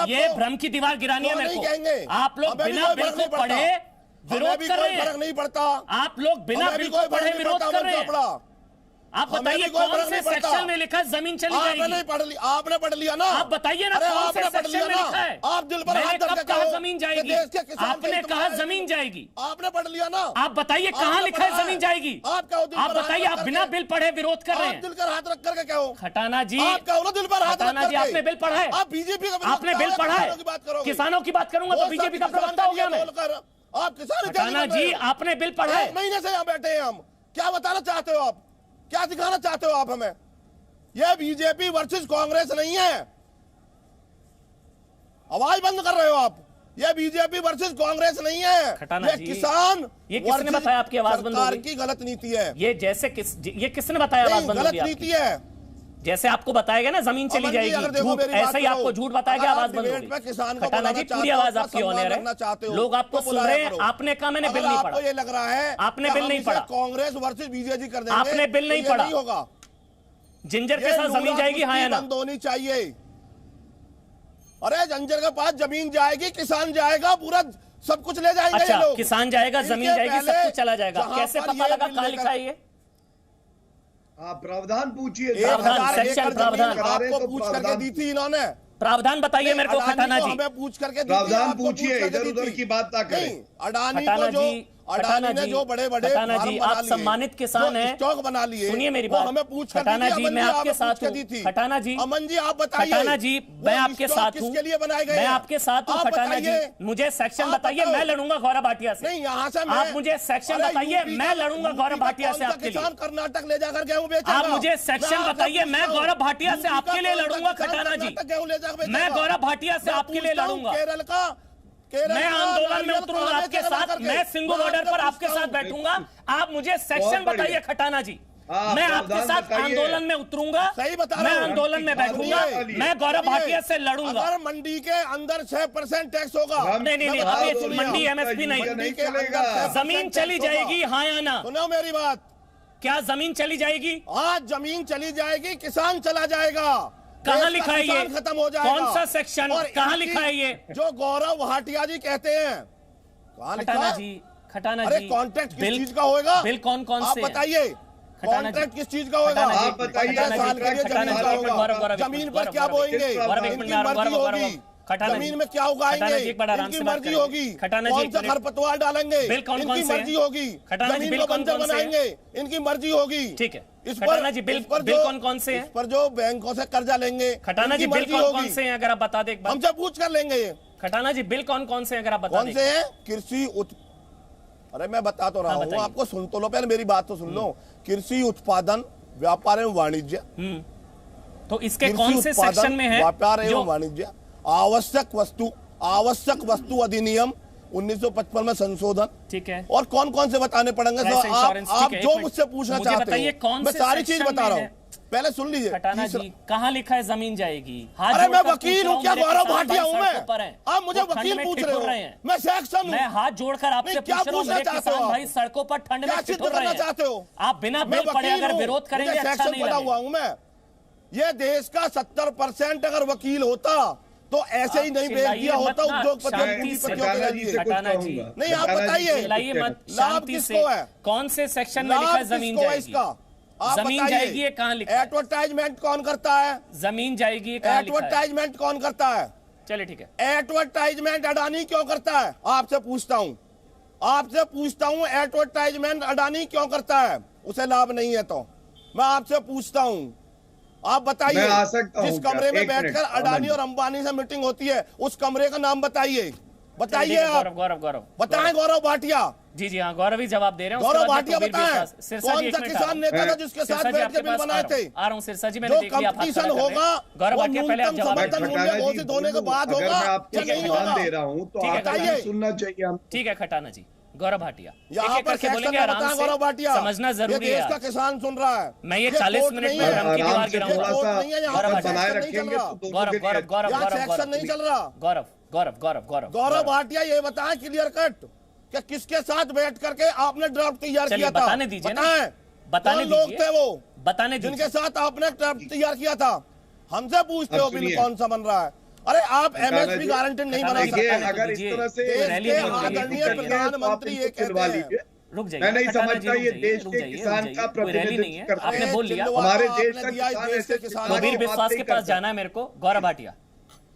ये भ्रम की दीवार गिरानी है मेरे को। आप लोग बिना बिल को पढ़े विरोध कर रहे हैं, फर्क नहीं पड़ता। आप लोग बिना बिल को पढ़े विरोध कर रहे हैं। आप बताइए कौन से सेक्शन में लिखा है जमीन चली जाएगी? आपने पढ़ लिया ना, आप बताइए ना कौन से सेक्शन में लिखा है? आप दिल पर हाथ रख के कहा जमीन जाएगी? आपने कहा जमीन जाएगी, आपने पढ़ लिया ना। आप बताइए कहाँ लिखा है जमीन जाएगी? आप बताइए, आप बिना बिल पढ़े विरोध कर रहे हैं। दिल पर हाथ रख करके कहो खटाना जी, आप कहो ना दिल पर हाथ। खटाना जी, आपने बिल पढ़ा है? आप बीजेपी का, आपने बिल पढ़ा है? किसानों की बात करूंगा तो बीजेपी का प्रवक्ता हो गया मैं। आप किसान, खटाना जी, आपने बिल पढ़ा है? 1 महीने से यहाँ बैठे हैं हम। क्या बताना चाहते हो आप? क्या दिखाना चाहते हो आप हमें? यह बीजेपी वर्सेस कांग्रेस नहीं है। आवाज बंद कर रहे हो आप। यह बीजेपी वर्सेस कांग्रेस नहीं है, ये किसान। ये किसने बताया आपकी आवाज बंद होगी? सरकार की गलत नीति है ये। ये किसने बताया आवाज बंद होगी? गलत नीति है। जैसे आपको बताएगा ना जमीन चली जाएगी, ऐसे ही आपको झूठ बताया गया आवाज बंद होगी। खटाना जी, पूरी आवाज आपकी ऑनर है, लोग आपको सुन रहे हैं। आपने कहा मैंने बिल नहीं पढ़ा। ये लग रहा है आपने बिल नहीं पढ़ा। कांग्रेस वर्सेस बीजेपी कर देंगे, आपने बिल नहीं पढ़ा। होगा जिंजर के साथ जमीन जाएगी, हाँ या ना? बंद होनी चाहिए। अरे जंजर के पास जमीन जाएगी, किसान जाएगा, पूरा सब कुछ ले जाएंगे अच्छा, ये लोग। किसान जाएगा, जमीन इनके जाएगी, सब पहले कुछ चला जाएगा। जहां कैसे पर पता ये लगा बिल कहाँ लेकर- लिखा है ये? प्रावधान पूछिए, प्रावधान, 1000 सेक्शन एकड़ प्रावधान। जमीन आपको पूछ करके दी थी इन्होंने। प्रावधान बताइए मेरे को अडानी खटाना को जी। हमें पूछ करके दी थी, प्रावधान आपको पूछिए, पूछ करके इधर दी उधर थी। की बात ना करें। नहीं, अडानी खटाना को जो जी, अडानी ने जो बड़े बड़े खटाना जी, आप सम्मानित किसान हैं। स्टॉक बना लिए, सुनिए मेरी वो बात। हमें पूछ कर खटाना दी थी, जी, अमन मैं आपके हमें साथ पूछ कर हूँ। दी थी। खटाना जी, अमन जी आप बताइए। खटाना जी, मैं वो आपके स्टॉक साथ हूँ। किसके लिए बनाए गए मैं हैं? आपके साथ हूँ आप खटाना जी। बताइए। मुझे सेक्शन आप बताइए, बताओ। मैं लड़ूंगा गौरव भाटिया से। नहीं, यहाँ से आप मुझे सेक्शन बताइए, मैं लड़ूंगा गौरव भाटिया से आपके लिए। कर्नाटक ले जाकर गेहूं बेचेगा। आप मुझे सेक्शन बताइए, मैं गौरव भाटिया से आपके लिए लड़ूंगा खटाना जी। गेहूं ले जाकर मैं गौरव भाटिया से आपके लिए लड़ूंगा। मैं आंदोलन में उतरूंगा आपके साथ, मैं सिंगू बॉर्डर पर आपके साथ बैठूंगा। आप मुझे सेक्शन बताइए खटाना जी, मैं आपके साथ आंदोलन में उतरूंगा। सही बता मैं रहा हूं। आंदोलन में बैठूंगा, मैं गौरव भाटिया से लड़ूंगा। अगर मंडी के अंदर 6% टैक्स होगा। नहीं नहीं नहीं, अब ये मंडी MSP नहीं, जमीन चली जाएगी, हाँ या ना? सुनो मेरी बात, क्या जमीन चली जाएगी? आज जमीन चली जाएगी, किसान चला जाएगा। कहाँ लिखा है ये? खत्म हो जाएगा। कौन सा सेक्शन, और कहाँ लिखा है ये? जो गौरव भाटिया जी कहते हैं, कहाँ लिखा खटाना है? जी, खटाना अरे जी, कॉन्ट्रैक्ट किस बिल चीज का होगा? बिल कौन कौन आप से हैं? बताइए, खटाना जी, कॉन्ट्रैक्ट किस चीज का होगा? खटाना जी, आप बताइए, खटाना जी, साल के लिए खटाना जमीन जी, का होगा। गौरव, जमीन पर क्या बोएंगे? गौरव, एक इनकी मिनट, मर्जी गौरव, होगी। खटाना जमीन जी, में क्या उगाएंगे? खटाना जी, एक बार आराम इनकी से बात मर्जी करेंगे। होगी। खटाना जी, कौन एक सा मिनट। खरपतवार डालेंगे? बिल कौन कौन इनकी से हैं? मर्जी होगी। खटाना जी, जमीन बिल को कौन बंजर कौन से हैं? बनाएंगे, इनकी मर्जी होगी। ठीक है। इस खटाना जी, बिल पर बिल जो- कौन कौन से हैं? इस पर जो बैंकों से कर्जा लेंगे, खटाना जी, इनकी बिल मर्जी कौन कौन होगी। से हैं, अगर आप बता दें एक बार। हमसे पूछ कर लेंगे ये खटाना जी, बिल कौन कौन से हैं, अगर आप बता कौन दें। से हैं? कृषि अरे मैं बता तो रहा हूँ, बताइए। आपको सुन तो लो, पहले मेरी बात तो सुन लो। कृषि उत्पादन, व्यापार एवं वाणिज्य, तो इसके कृषि कौन से उत्पादन, सेक्शन में है व्यापार एवं जो वाणिज्य, आवश्यक वस्तु अधिनियम 1955 में संशोधन, ठीक है, और कौन कौन से बताने पड़ेंगे? Price तो insurance, आप ठीक है, जो एक मुझसे मिनट। पूछना मुझे चाहते बताइए हो, कौन मैं से सारी चीज section बता में रहा है? हूँ, पहले सुन लीजिए। खटाना जी, कहाँ लिखा है जमीन जाएगी? हाथ अरे मैं जोड़कर वकील पूछ रहा हूँ, क्या मेरे गौरव किसान भाटिया भाई हूँ मैं? सड़कों पर हैं। आप मुझे वो ठंड वकील में पूछ ठिठुर रहे हो? हैं। मैं सेक्शन मैं हूँ। हाथ जोड़कर आपसे नहीं, क्या पूछ रहा हूँ, पूछना मेरे चाहते हो किसान आप? भाई सड़कों पर ठंड क्या में सिद्ध ठिठुर रहे करना चाहते हैं। हो? आप बिना मैं बिल पढ़े वकील अगर हूँ, विरोध करेंगे, मुझे अच्छा सेक्शन नहीं पढ़ा हुआ लगेगा। हूँ मैं। ये देश का 70% अगर वकील होता तो ऐसे ही नहीं बेच दिया होता उद्योगपतियों शांति से। के लिए। खटाना जी, नहीं, आप बताइए, चिल्लाइए मत, लाभ शांति से। किसको है? कौन से सेक्शन में लिखा है जमीन किसको है जाएगी? इसका? आप जमीन बताइए। जाएगी, ये कहाँ लिखा है? एडवर्टाइजमेंट कौन करता है? जमीन जाएगी, ये कहाँ लिखा है? एडवर्टाइजमेंट कौन करता है? चलिए ठीक है। एडवर्टाइजमेंट अडानी क्यों करता है? आपसे पूछता हूं, एडवर्टाइजमेंट अडानी क्यों करता है? उसे लाभ नहीं है तो मैं आपसे पूछता हूं, आप बताइए। मैं आ सकता हूं जिस क्या? कमरे में एक मिनट, बैठकर अडानी और अंबानी से मीटिंग होती है, उस कमरे का नाम बताइए। बताइए आप, गौरव बताएं। गौरव भाटिया, जी जी हाँ, गौरव ही जवाब दे रहे हैं। गौरव भाटिया बताएं, सिरसा जी, कौन सा किसान नेता था जिसके साथ बैठ के बिल बनाए थे? आ रहा हूँ सिरसा जी, मैंने जो देख लिया आप हाथ कंपटीशन खड़ा कर रहे हैं। होगा, गौरव वो भाटिया, पहले आप न्यूनतम जवाब समर्थन दीजिए। मूल्य घोषित होने के बाद अगर होगा मैं आपको या नहीं समाधान होगा? दे रहा हूँ तो ठीक है, आपको बताइए। सुनना चाहिए हम। ठीक है खटाना जी, गौरव भाटिया यहाँ एक-एक पर करके सेक्शन बोलेंगे में आराम बताएं गौरव से, भाटिया, समझना ये जरूरी देश है। का किसान सुन रहा है। मैं ये 40 कोर्ट मिनट नहीं में है, भ्रम की आराम दीवार से गिराऊंगा। थोड़ा कोर्ट सा नहीं है, यहाँ अगर पर बनाए सेक्शन नहीं रखेंगे चल रहा। तो दोनों गौरव के लिए गौरव गौरव यहाँ गौरव सेक्शन नहीं चल रहा। गौरव भाटिया ये बताएं क्लियर कट कि किसके साथ बैठ करके आपने ड्राफ्ट तैयार चलिए, किया था? बताने दीजिए ना। बताएं, बताने कौन लोग दीजिए। थे वो बताने जिनके दीजिए। साथ आपने ड्राफ्ट तैयार किया था? हमसे पूछते हो बिल सुनिए। कौन सा बन रहा है? अरे आप खटाना एमएसपी जी, गारंटी नहीं खटाना बना जी, सकते। देखिए, बताने अगर इस दीजिए। तरह से देश रैली के में रुक जाइए, आदरणीय रुक जाइए। प्रधानमंत्री ये कहते खिलवा हैं। लीजिए। रुक जाइए, मैं नहीं खटाना जी, समझता रुक ये जाइए, देश रुक के जाइए, किसान रुक का जाइए। कोई रैली नहीं है, प्रतिनिधित्व करते आपने हैं। बोल लिया। हमारे आपने देश का दिया इस किसान देश ऐसे के किसान किसान कबीर की बात विश्वास नहीं के पास करता। जाना है मेरे को। गौरव भाटिया,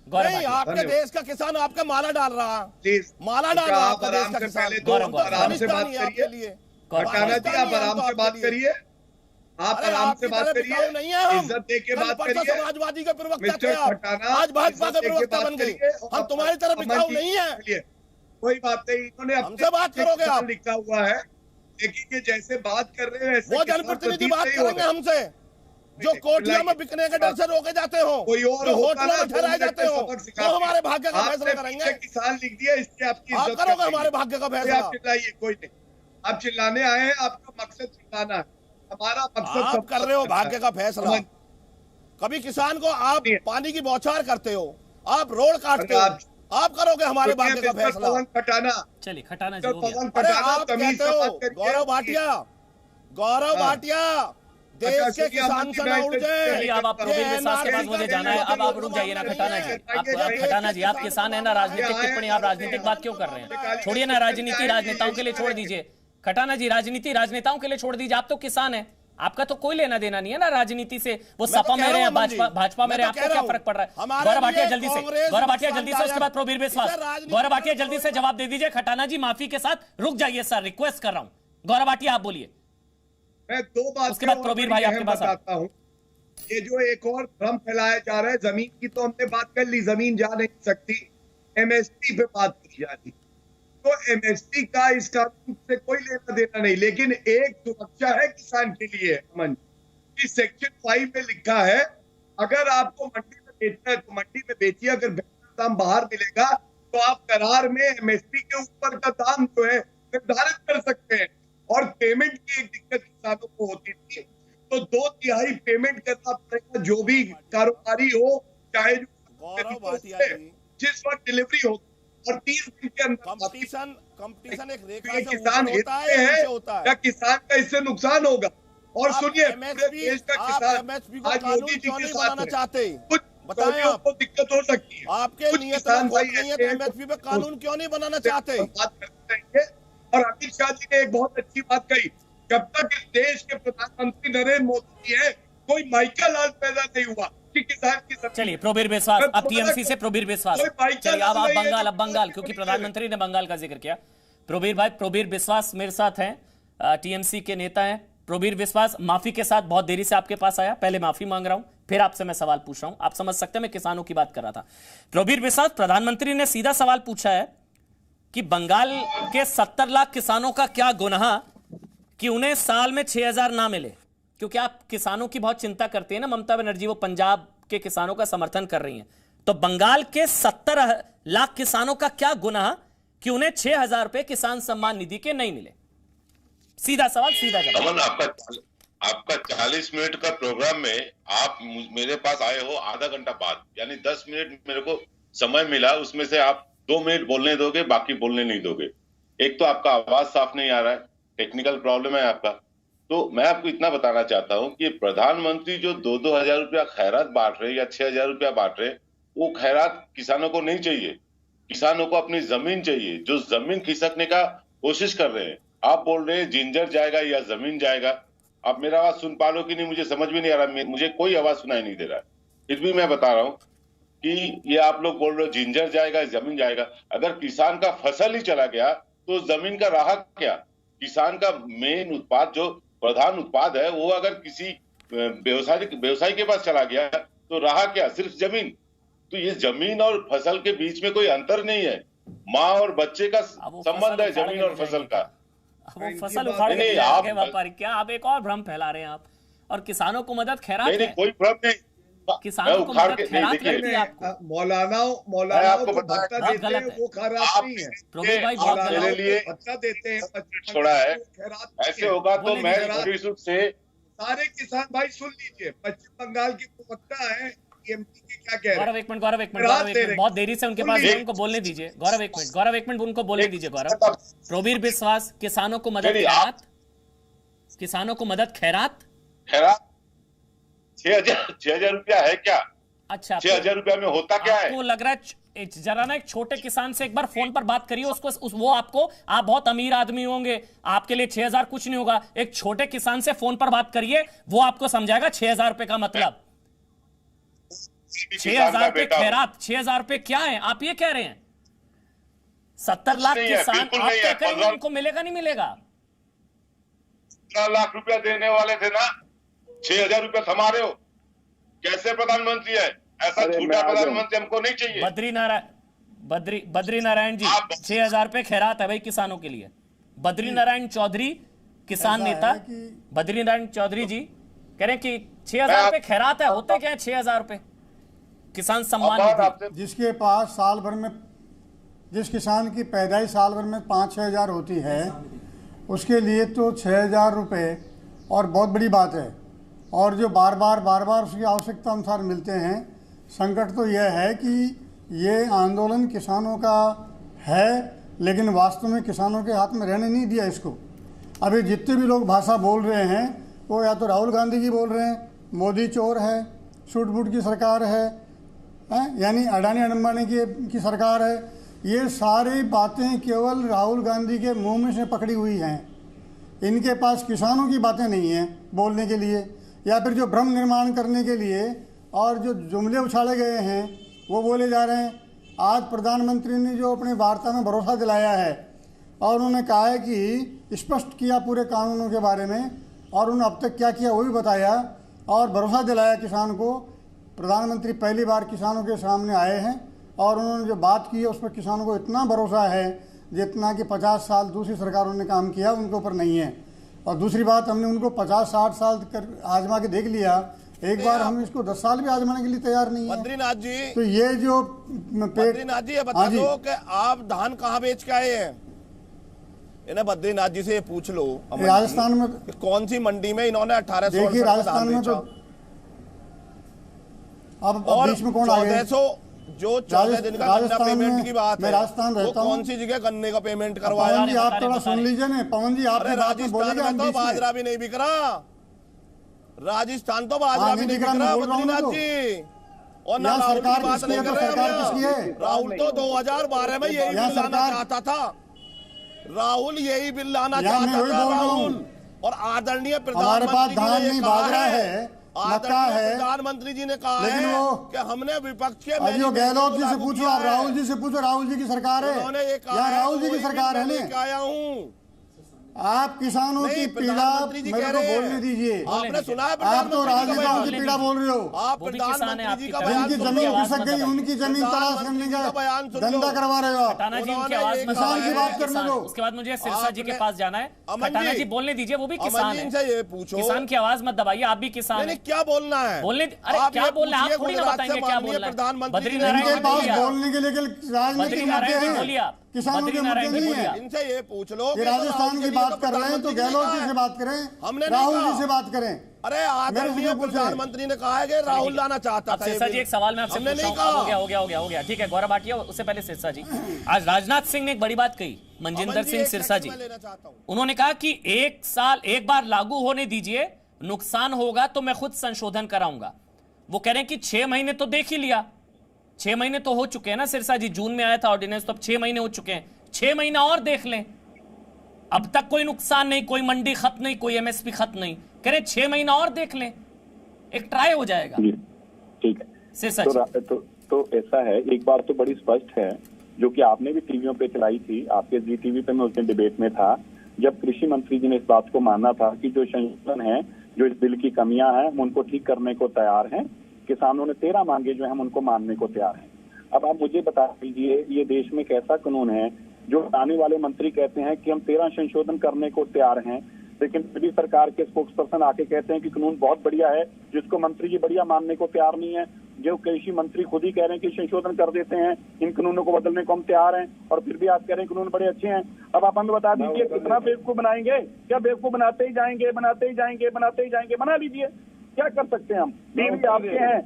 गौरव नहीं, भाटिया, आपके धन्यवाद। देश का किसान आपके माला डाल रहा है। प्लीज माला डाल रहा है आप आपका देश आराम का से किसान। पहले गौरव, तो आराम से बात पाकिस्तानी है आपके करिए। लिए। खटाना जी, आप आराम से बात करिए। आप अरे आराम आपकी से बात तरह करिए, बिकाऊ नहीं है हम। इज्जत दे के कल बात परसों करिए। समाजवादी के प्रवक्ता थे मिस्टर आप, खटाना, आज भाजपा के इज्जत दे के प्रवक्ता बात बन गए। करिए। हम तुम्हारी तरह अमन बिकाऊ जी, नहीं है। चलिए, कोई बात नहीं। इन्होंने अपने हमसे बात करोगे किसान आप? लिखा हुआ है, लेकिन ये जैसे बात कर रहे हैं वैसे वो किसान जनप्रतिनिधि प्रतीत बात नहीं हो करेंगे रहे। हमसे, जो कोठियों में बिकने के डर से रोके जाते हो, कोई और जो होता होटलों ना में ठहराए जाते हो, सबक वो सिखाते। हमारे भाग्य का फैसला आपने करेंगे। पीछे किसान लिख दिया, इससे आपकी आप इज्जत करोगे करनी हमारे है। भाग्य का कोई फैसला। आप चिल्लाइए, कोई नहीं। आप चिल्लाने आए हैं, आपका मकसद चिल्लाना है। हमारा मकसद आप सब कर रहे हो भाग्य का फैसला। समझ- कभी किसान को आप नहीं। पानी की बौछार करते हो, आप रोड काटते हो, अगर आप करोगे हमारे सुनिए, भाग्य का मिस्टर फैसला। पवन खटाना, चलिए खटाना जी मिस्टर हो गया। पवन अरे खटाना, आप तमीज कहते से हो बात करिए। गौरव भाटिया, गौरव हाँ। भाटिया, देश के किसान से ना उड़ जाए। चलिए अब आप प्रोबीर विश्वास के पास मुझे जाना है। अब आप रुक जाइए ना खटाना जी, आप खटाना जी, आप किसान है ना, राजनीतिक टिप्पणी, आप राजनीतिक बात क्यों कर रहे हैं? छोड़िए ना राजनीति, राजनेताओं के लिए छोड़ दीजिए। खटाना जी, राजनीति राजनेताओं के लिए छोड़ दीजिए। आप तो किसान है, आपका तो कोई लेना देना नहीं है ना राजनीति से। वो सपा में रहे, भाजपा में रहे, आपको क्या फर्क पड़ रहा है? गौरव भाटिया जल्दी से, गौरव भाटिया जल्दी से, उसके बाद प्रोबीर विश्वास। गौरव भाटिया जल्दी से जवाब दे दीजिए। खटाना जी माफी के साथ रुक जाइए सर, रिक्वेस्ट कर रहा हूं। गौरव भाटिया आप बोलिए, मैं दो बात उसके बाद प्रोबीर भाई आपके पास आता हूँ। ये जो एक और भ्रम फैलाया जा रहा है, जमीन की तो हमने बात कर ली, जमीन जा नहीं सकती, एमएसपी पे बात की जा रही, तो एमएसपी का इस कानून से कोई लेना देना नहीं। लेकिन एक सुरक्षा है किसान के लिए, अमन, कि सेक्शन 5 में लिखा है अगर आपको मंडी में बेचना है तो मंडी में बेचिए, अगर बेहतर दाम बाहर मिलेगा तो आप करार में एमएसपी के ऊपर का दाम जो है निर्धारित कर सकते हैं। और पेमेंट की एक दिक्कत किसानों को होती थी, तो 2/3 पेमेंट करना पड़ेगा जो भी कारोबारी हो, चाहे जिस वक्त डिलीवरी हो, और 30 दिन के अंदर कंपटीशन एक रेखा से किसान होता है या किसान का इससे नुकसान होगा। और सुनिए, देश का किसान आज मोदी जी के साथ चाहते कुछ बताएं आपको दिक्कत हो सकती है, आपके नियत नहीं है तो एमएसपी पे कानून क्यों नहीं बनाना चाहते? बात करते रहेंगे। और अमित शाह जी ने एक बहुत अच्छी बात कही, जब तक इस देश के प्रधानमंत्री नरेंद्र मोदी जी है, कोई माइकल लाल पैदा नहीं हुआ कि किसान की। चलिए प्रोबीर विश्वास, अब टीएमसी से प्रोबीर विश्वास। चलिए अब आप बंगाल, अब बंगाल, क्योंकि प्रधानमंत्री ने बंगाल का जिक्र किया। प्रोबीर भाई, प्रोबीर विश्वास मेरे साथ हैं, टीएमसी के नेता हैं। प्रोबीर विश्वास, माफी के साथ बहुत देरी से आपके पास आया, पहले माफी मांग रहा हूं, फिर आपसे मैं सवाल पूछ रहा हूं। आप समझ सकते हैं मैं किसानों की बात कर रहा था। प्रोबीर विश्वास, प्रधानमंत्री ने सीधा सवाल पूछा है कि बंगाल के 70 लाख किसानों का क्या गुनाह कि उन्हें साल में 6000 ना मिले? क्योंकि आप किसानों की बहुत चिंता करते हैं ना ममता बनर्जी, वो पंजाब के किसानों का समर्थन कर रही हैं, तो बंगाल के 70 लाख किसानों का क्या गुनाह कि उन्हें 6000 रुपए किसान सम्मान निधि के नहीं मिले? सीधा सवाल, सीधा जवाब। अमन, आपका 40 मिनट का प्रोग्राम में आप मेरे पास आए हो आधा घंटा बाद, यानी 10 मिनट मेरे को समय मिला, उसमें से आप 2 मिनट बोलने दोगे, बाकी बोलने नहीं दोगे। एक तो आपका आवाज साफ नहीं आ रहा है, टेक्निकल प्रॉब्लम है आपका। तो मैं आपको इतना बताना चाहता हूं कि प्रधानमंत्री जो 2-2 हजार रुपया खैरात बांट रहे या 6,000 रुपया बांट रहे, वो खैरात किसानों को नहीं चाहिए। किसानों को अपनी जमीन चाहिए, जो जमीन खिसकने का कोशिश कर रहे हैं। आप बोल रहे हैं जिंजर जाएगा या जमीन जाएगा। आप मेरा आवाज सुन पा लो कि नहीं मुझे समझ भी नहीं आ रहा, मुझे कोई आवाज सुनाई नहीं दे रहा है। फिर भी मैं बता रहा हूं कि ये आप लोग बोल रहे हो जिंजर जाएगा जमीन जाएगा। अगर किसान का फसल ही चला गया तो जमीन का रहा क्या? किसान का मेन उत्पाद, जो प्रधान उत्पाद है, वो अगर किसी व्यवसायी के पास चला गया तो रहा क्या? सिर्फ जमीन। तो ये जमीन और फसल के बीच में कोई अंतर नहीं है, माँ और बच्चे का संबंध है जमीन और फसल का। वो फसल उखाड़ के जाएंगे व्यापारी, क्या आप एक और भ्रम फैला रहे हैं आप? और किसानों को मदद खैरात नहीं, कोई भ्रम नहीं, किसानों को मदद खैरात करती है आपको। मौलाना को भत्ता देते हैं, वो खैरात नहीं है। प्रोबीर भाई बहुत मेरे लिए भत्ता देते हैं, छोड़ा है। ऐसे होगा तो मैं से सारे किसान भाई सुन लीजिए, पश्चिम बंगाल की प्रवक्ता है टीएमसी की, क्या कह रहे हैं? गौरव एक मिनट, बहुत देरी से उनके पास, उनको बोलने दीजिए। गौरव एक मिनट उनको बोलने दीजिए। गौरव, प्रोबीर विश्वास, किसानों को मदद खैरात, किसानों को मदद खैरात 6,000 रुपया है क्या? अच्छा, 6,000 रुपया में होता क्या है? आपको लग रहा है, जरा ना एक छोटे किसान से एक बार फोन पर बात करिए, उसको वो आपको, आप बहुत अमीर आदमी होंगे, आपके लिए 6,000 कुछ नहीं होगा। एक छोटे किसान से फोन पर बात करिए, वो आपको समझाएगा 6,000 रुपए का मतलब। 6,000 रुपए खैरात, 6,000 रुपए क्या है आप ये कह रहे हैं? 70 लाख किसान आप क्या करेंगे, उनको मिलेगा नहीं मिलेगा? 15 लाख रुपया देने वाले थे ना, 6,000 रुपया थमा रहे हो। कैसे प्रधानमंत्री है? ऐसा झूठा प्रधानमंत्री हमको नहीं चाहिए। बद्री नारायण जी, 6,000 रुपए खैरात है भाई किसानों के लिए। बद्री नारायण चौधरी, किसान नेता बद्री नारायण चौधरी जी कह रहे हैं कि 6,000 रुपए खैरात है। होते क्या है 6,000 रुपए किसान सम्मान निधि? जिसके पास साल भर में, जिस किसान की पैदाइश साल भर में 5-6 हजार होती है, उसके लिए तो 6,000 रुपये और बहुत बड़ी बात है। और जो बार बार उसकी आवश्यकता अनुसार मिलते हैं। संकट तो यह है कि ये आंदोलन किसानों का है, लेकिन वास्तव में किसानों के हाथ में रहने नहीं दिया इसको। अभी जितने भी लोग भाषा बोल रहे हैं वो या तो राहुल गांधी की बोल रहे हैं, मोदी चोर है, सूट बूट की सरकार है, यानी अडानी अंबानी की सरकार है। ये सारी बातें केवल राहुल गांधी के मुंह में से पकड़ी हुई हैं। इनके पास किसानों की बातें नहीं हैं बोलने के लिए, या फिर जो भ्रम निर्माण करने के लिए और जो जुमले उछाले गए हैं वो बोले जा रहे हैं। आज प्रधानमंत्री ने जो अपनी वार्ता में भरोसा दिलाया है और उन्होंने कहा है कि स्पष्ट किया पूरे कानूनों के बारे में, और उन्होंने अब तक क्या किया वो भी बताया और भरोसा दिलाया किसान को। प्रधानमंत्री पहली बार किसानों के सामने आए हैं और उन्होंने जो बात की है उस पर किसानों को इतना भरोसा है जितना कि 50 साल दूसरी सरकारों ने काम किया उनके ऊपर नहीं है। और दूसरी बात, हमने उनको 50-60 साल आजमा के देख लिया, एक बार हम इसको 10 साल भी आजमाने के लिए तैयार नहीं है। बद्रीनाथ जी, तो ये जो बद्रीनाथ जी, ये बता दो कि आप धान कहाँ बेच के आए हैं? इन्हें बद्रीनाथ जी से ये पूछ लो, राजस्थान में कौन सी मंडी में इन्होंने 1800 देखिए राजस्थान में तो अब बीच में कौन आ गया? 1400 जो 14 दिन का गन्ना पेमेंट की बात है, राजस्थान वो कौन सी जगह गन्ने का पेमेंट करवाया? पवन जी आप थोड़ा सुन लीजिए ना, पवन जी आप राजस्थान में तो बाजरा भी नहीं बिक रहा, राजस्थान तो बाजरा भी नहीं बिक रहा बद्रीनाथ जी। और ना राहुल की बात नहीं कर रहे हैं। राहुल तो 2012 में यही बिल लाना चाहता था, राहुल यही बिल लाना चाहता था राहुल। और आदरणीय प्रधानमंत्री प्रधानमंत्री जी ने कहा है कि हमने विपक्ष के गहलोत जी से पूछो, आप राहुल जी से पूछो, राहुल जी की सरकार है, उन्होंने ये कहा या राहुल जी की सरकार है ना? आया हूँ, आप किसानों की पीड़ा मेरे को बोलने दीजिए। आपने सुना है आप तो राजस्थान की पीड़ा बोल रहे हो। आप प्रधानमंत्री जी का जिनकी जमीन खिसक गई उनकी जमीन तलाश करने का धंधा करवा रहे हो आप। किसान की बात करने दो। उसके बाद मुझे सिरसा जी के पास जाना है। खटाना जी बोलने दीजिए, वो भी किसान है। ये पूछो, किसान की आवाज मत दबाइए, आप भी किसान हैं। क्या बोलना है? बोलने, अरे क्या बोलना है आप थोड़ी ना बताएंगे क्या बोलना है। बद्रीनारायण के पास बोलने के लिए राजनीतिक मुद्दे हैं, बोलिए आप। किसानों के मुद्दे नहीं है। इनसे ये पूछ लो, राजस्थान की बात कर रहे हैं तो गहलोत जी से बात करें, राहुल जी से बात करें। अरे आदरणीय प्रधानमंत्री ने कहा है कि राहुल लाना चाहता था। सिरसा जी एक सवाल मैं आपसे पूछता हूं। हो गया ठीक है, गौरव भाटिया। उससे पहले सिरसा जी, आज राजनाथ सिंह ने एक बड़ी बात कही, मनजिंदर सिंह सिरसा जी, उन्होंने कहा कि 1 साल एक बार लागू होने दीजिए, नुकसान होगा तो मैं खुद संशोधन कराऊंगा। वो कह रहे हैं कि 6 महीने तो देख ही लिया, 6 महीने तो हो चुके हैं ना सिरसा जी, जून में आया था ऑर्डिनेंस, तो अब 6 महीने हो चुके हैं, 6 महीना और देख लें, अब तक कोई नुकसान नहीं, कोई मंडी खत्म नहीं, कोई एमएसपी खत्म नहीं, कह रहे 6 महीना और देख लें, एक ट्राई हो जाएगा। ठीक है सिरसा तो ऐसा है, एक बात तो बड़ी स्पष्ट है जो कि आपने भी टीवियों पे चलाई थी, आपके जी टीवी पे मैं उस दिन डिबेट में था, जब कृषि मंत्री जी ने इस बात को माना था कि जो संशोधन है, जो इस बिल की कमियां हैं, हम उनको ठीक करने को तैयार हैं। किसानों ने 13 मांगे जो हम उनको मानने को तैयार हैं। अब आप मुझे बता दीजिए, ये देश में कैसा कानून है जो आने वाले मंत्री कहते हैं कि हम 13 संशोधन करने को तैयार हैं, लेकिन मोदी सरकार के स्पोक्स पर्सन आके कहते हैं कि कानून बहुत बढ़िया है, जिसको मंत्री जी बढ़िया मानने को तैयार नहीं है। जो कृषि मंत्री खुद ही कह रहे हैं कि संशोधन कर देते हैं, इन कानूनों को बदलने को हम तैयार हैं, और फिर भी आप कह रहे हैं कानून बड़े अच्छे हैं। अब आप हमें बता दीजिए कितना बेवकूफ बनाएंगे? क्या बेवकूफ बनाते ही जाएंगे, बना लीजिए, क्या कर सकते हैं हम? टीवी आपके हैं,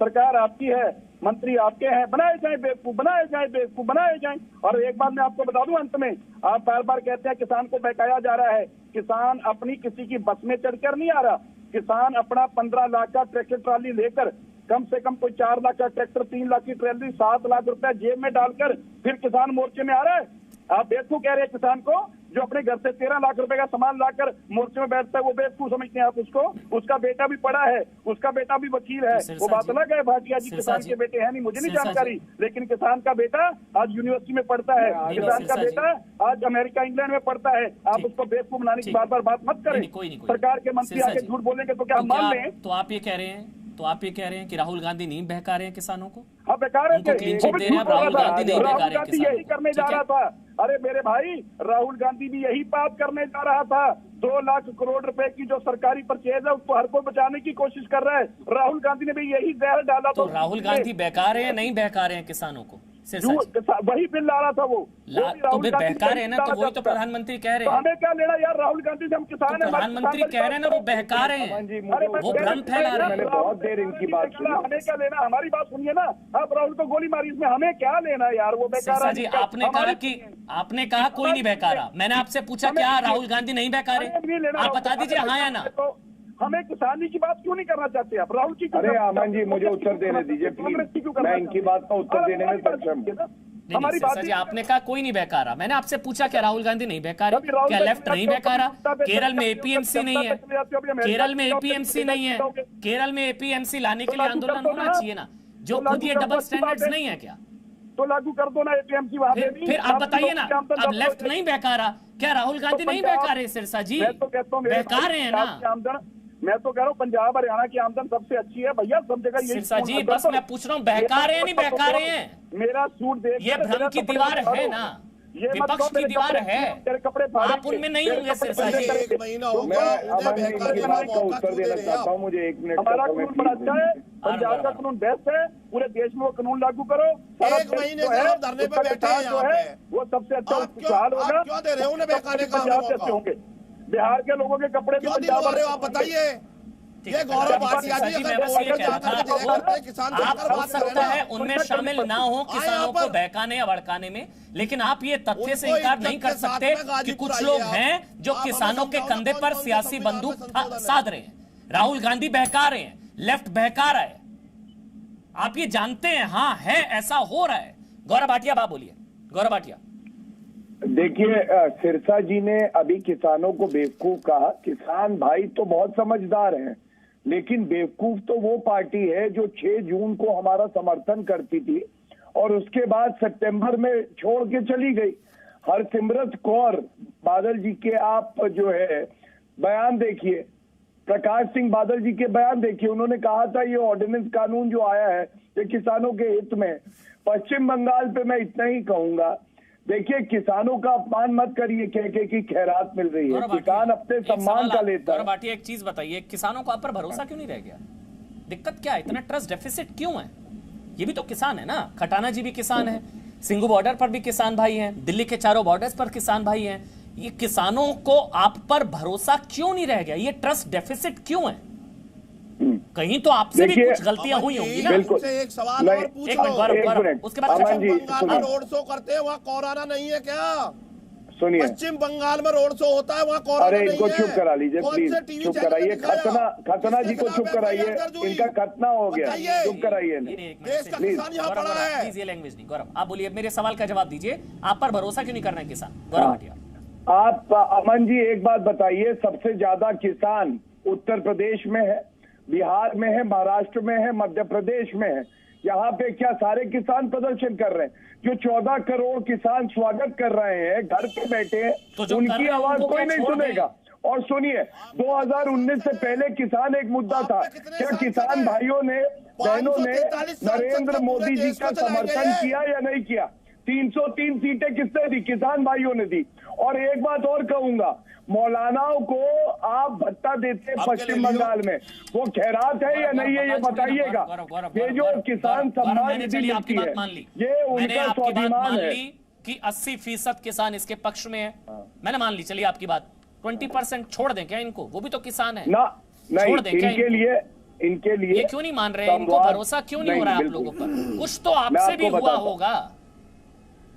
सरकार आपकी है, मंत्री आपके हैं, बनाए जाए बेवकूफ बनाए जाए। और एक बात मैं आपको बता दूं अंत में, आप बार बार कहते हैं किसान को बहकाया जा रहा है। किसान अपनी किसी की बस में चढ़कर नहीं आ रहा, किसान अपना 15 लाख का ट्रैक्टर ट्रॉली लेकर, कम से कम कोई 4 लाख का ट्रैक्टर, 3 लाख की ट्रॉली, 7 लाख रुपए जेब में डालकर फिर किसान मोर्चे में आ रहा है। आप बेवकूफ कह रहे हैं किसान को, जो अपने घर से 13 लाख रुपए का सामान लाकर मोर्चे में बैठता है, वो बेवकूफ समझते हैं आप उसको? उसका बेटा भी पढ़ा है, उसका बेटा भी वकील है, वो बात अलग है। भाटिया जी किसान के बेटे हैं नहीं, मुझे नहीं जानकारी, लेकिन किसान का बेटा आज यूनिवर्सिटी में पढ़ता है, किसान का बेटा आज अमेरिका इंग्लैंड में पढ़ता है। आप उसको बेवकूफ बनाने की बार बार बात मत करें। सरकार के मंत्री आके झूठ बोलेंगे तो क्या हम मान लें? तो आप ये कह रहे हैं कि राहुल गांधी नहीं बहका रहे हैं किसानों को? हाँ, बेकार है, राहुल गांधी नहीं बहका रहे हैं, यही करने जा रहा था। अरे मेरे भाई, राहुल गांधी भी यही बात करने जा रहा था। 2 लाख करोड़ रुपए की जो सरकारी परचेज है उसको हर कोई बचाने की कोशिश कर रहा है। राहुल गांधी ने भी यही जहर डाला। तो राहुल गांधी बहका रहे हैं, नहीं बहका रहे हैं किसानों को? वही बिल ला रहा था वो, तो बहका रहे हैं ना, तो वही तो प्रधानमंत्री कह रहे हैं। हमें क्या लेना यार राहुल गांधी से? हम किसान हैं। प्रधानमंत्री कह रहे हैं ना वो बहका रहे हैं, वो भ्रम फैला रहे हैं। बहुत देर इनकी बात सुनी, हमें क्या लेना? हमारी बात सुनिए ना। आप राहुल को गोली मारी, इसमें हमें क्या लेना यार? वो बेकार जी, आपने कहा कोई नहीं बहका रहा, मैंने आपसे पूछा क्या राहुल गांधी नहीं बहका रहे? आप बता दीजिए हाँ या ना। हमें किसानी की बात क्यों नहीं करना चाहते आप? राहुल जी अरे अमन जी मुझे उत्तर देने दीजिए प्लीज, मैं इनकी बात का उत्तर देने में सक्षम हूँ। हमारी बात जी आपने कहा कोई नहीं बहकारा, मैंने आपसे पूछा क्या राहुल गांधी नहीं बहकारे, क्या लेफ्ट नहीं बहकारा? केरल में एपीएमसी नहीं है, केरल में एपीएमसी नहीं है, केरल में एपीएमसी लाने के लिए आंदोलन होना चाहिए ना, जो खुद ये डबल स्टैंडर्ड्स नहीं है क्या? तो लागू कर दो ना एपीएमसी वहां पे। फिर आप बताइए ना, अब लेफ्ट नहीं बहकारा, क्या राहुल गांधी नहीं बहका रहे सिरसा जी? बहका रहे हैं ना। मैं तो कह रहा हूँ पंजाब हरियाणा की आमदन सबसे अच्छी है भैया, सब जगह। सिरसा जी बस मैं पूछ रहा हूँ बहका रहे हैं नहीं बहका रहे हैं? मेरा सूट देख, ये भ्रम की दीवार है ना, विपक्ष की दीवार है, तेरे कपड़े आप उनमें नहीं होंगे सिरसा जी। एक महीना हो गया का उत्तर देना चाहता हूँ, मुझे 1 मिनट। हमारा कानून बड़ा अच्छा है, पंजाब का कानून बेस्ट है, पूरे देश में वो कानून लागू करो। एक महीने से आप धरने पे बैठे हैं यहाँ पे, वो सबसे अच्छा खुशहाल होगा। क्यों दे रहे हो उन्हें बहकाने का अच्छे होंगे, बिहार के लोगों के कपड़े क्यों दिलवा रहे हो आप बताइए? ये गौरव भाटिया जी आप हो सकता है उनमें शामिल ना हो किसानों को बहकाने या भड़काने में, लेकिन आप ये तथ्य से इनकार नहीं कर सकते कि कुछ लोग हैं जो किसानों के कंधे पर सियासी बंदूक साध रहे हैं। राहुल गांधी बहका रहे हैं, लेफ्ट बहका रहा है, आप ये जानते हैं। हाँ है, ऐसा हो रहा है। गौरव भाटिया बात बोलिए। गौरव भाटिया देखिए, सिरसा जी ने अभी किसानों को बेवकूफ कहा। किसान भाई तो बहुत समझदार हैं, लेकिन बेवकूफ तो वो पार्टी है जो 6 जून को हमारा समर्थन करती थी और उसके बाद सितंबर में छोड़ के चली गई। हरसिमरत कौर बादल जी के आप जो है बयान देखिए, प्रकाश सिंह बादल जी के बयान देखिए, उन्होंने कहा था ये ऑर्डिनेंस कानून जो आया है ये किसानों के हित में। पश्चिम बंगाल पे मैं इतना ही कहूंगा, देखिए किसानों का अपमान मत करिए कह के कि खैरात मिल रही है, किसान अपने सम्मान का लेता है। भाटिया एक चीज बताइए, किसानों को आप पर भरोसा क्यों नहीं रह गया? दिक्कत क्या है, इतना ट्रस्ट डेफिसिट क्यों है? ये भी तो किसान है ना, खटाना जी भी किसान है, सिंगू बॉर्डर पर भी किसान भाई हैं, दिल्ली के चारों बॉर्डर्स पर किसान भाई हैं। ये किसानों को आप पर भरोसा क्यों नहीं रह गया? ये ट्रस्ट डेफिसिट क्यों है? कहीं तो आपसे भी कुछ गलतियां हुई होंगी ना। एक सवाल और पूछ लो, उसके बाद पश्चिम बंगाल में रोड शो करते हैं, वहाँ कोरोना नहीं है क्या? सुनिए, पश्चिम बंगाल में रोड शो होता है, वहाँ कोरोना नहीं है। अरे इनको चुप करा लीजिए प्लीज, चुप कराइए। खतना जी को चुप कराइए, इनका खतना हो गया, चुप कराइए। देश का किसान यहाँ पड़ा है। प्लीज ये लैंग्वेज नहीं। गौरव आप बोलिए, मेरे सवाल का जवाब दीजिए, आप पर भरोसा क्यों नहीं करना है किसान? गौरव भाटिया आप अमन जी एक बात बताइए, सबसे ज्यादा किसान उत्तर प्रदेश में है, बिहार में है, महाराष्ट्र में है, मध्य प्रदेश में है। यहाँ पे क्या सारे किसान प्रदर्शन कर रहे हैं? जो 14 करोड़ किसान स्वागत कर रहे हैं, घर पे बैठे हैं, तो उनकी आवाज कोई नहीं सुनेगा। और सुनिए, 2019 से पहले किसान एक मुद्दा था। क्या किसान भाइयों ने, बहनों ने नरेंद्र मोदी जी का समर्थन किया या नहीं किया? 303 सीटें किसने दी? किसान भाइयों ने दी। और एक बात और कहूंगा, मौलानाओं को आप भत्ता देते हैं पश्चिम बंगाल में, वो खैरात है या नहीं है ये बताइएगा। ये जो किसान सम्मान निधि मिलती है, ये उनका स्वाभिमान है कि 80% किसान इसके पक्ष में है। मैंने मान ली, चलिए आपकी बात, 20% छोड़ दें क्या इनको? वो भी तो किसान है ना। नहीं, इनके लिए ये क्यों नहीं मान रहे? इनको भरोसा क्यों नहीं हो रहा है आप लोगों पर? कुछ तो आपसे भी हुआ होगा।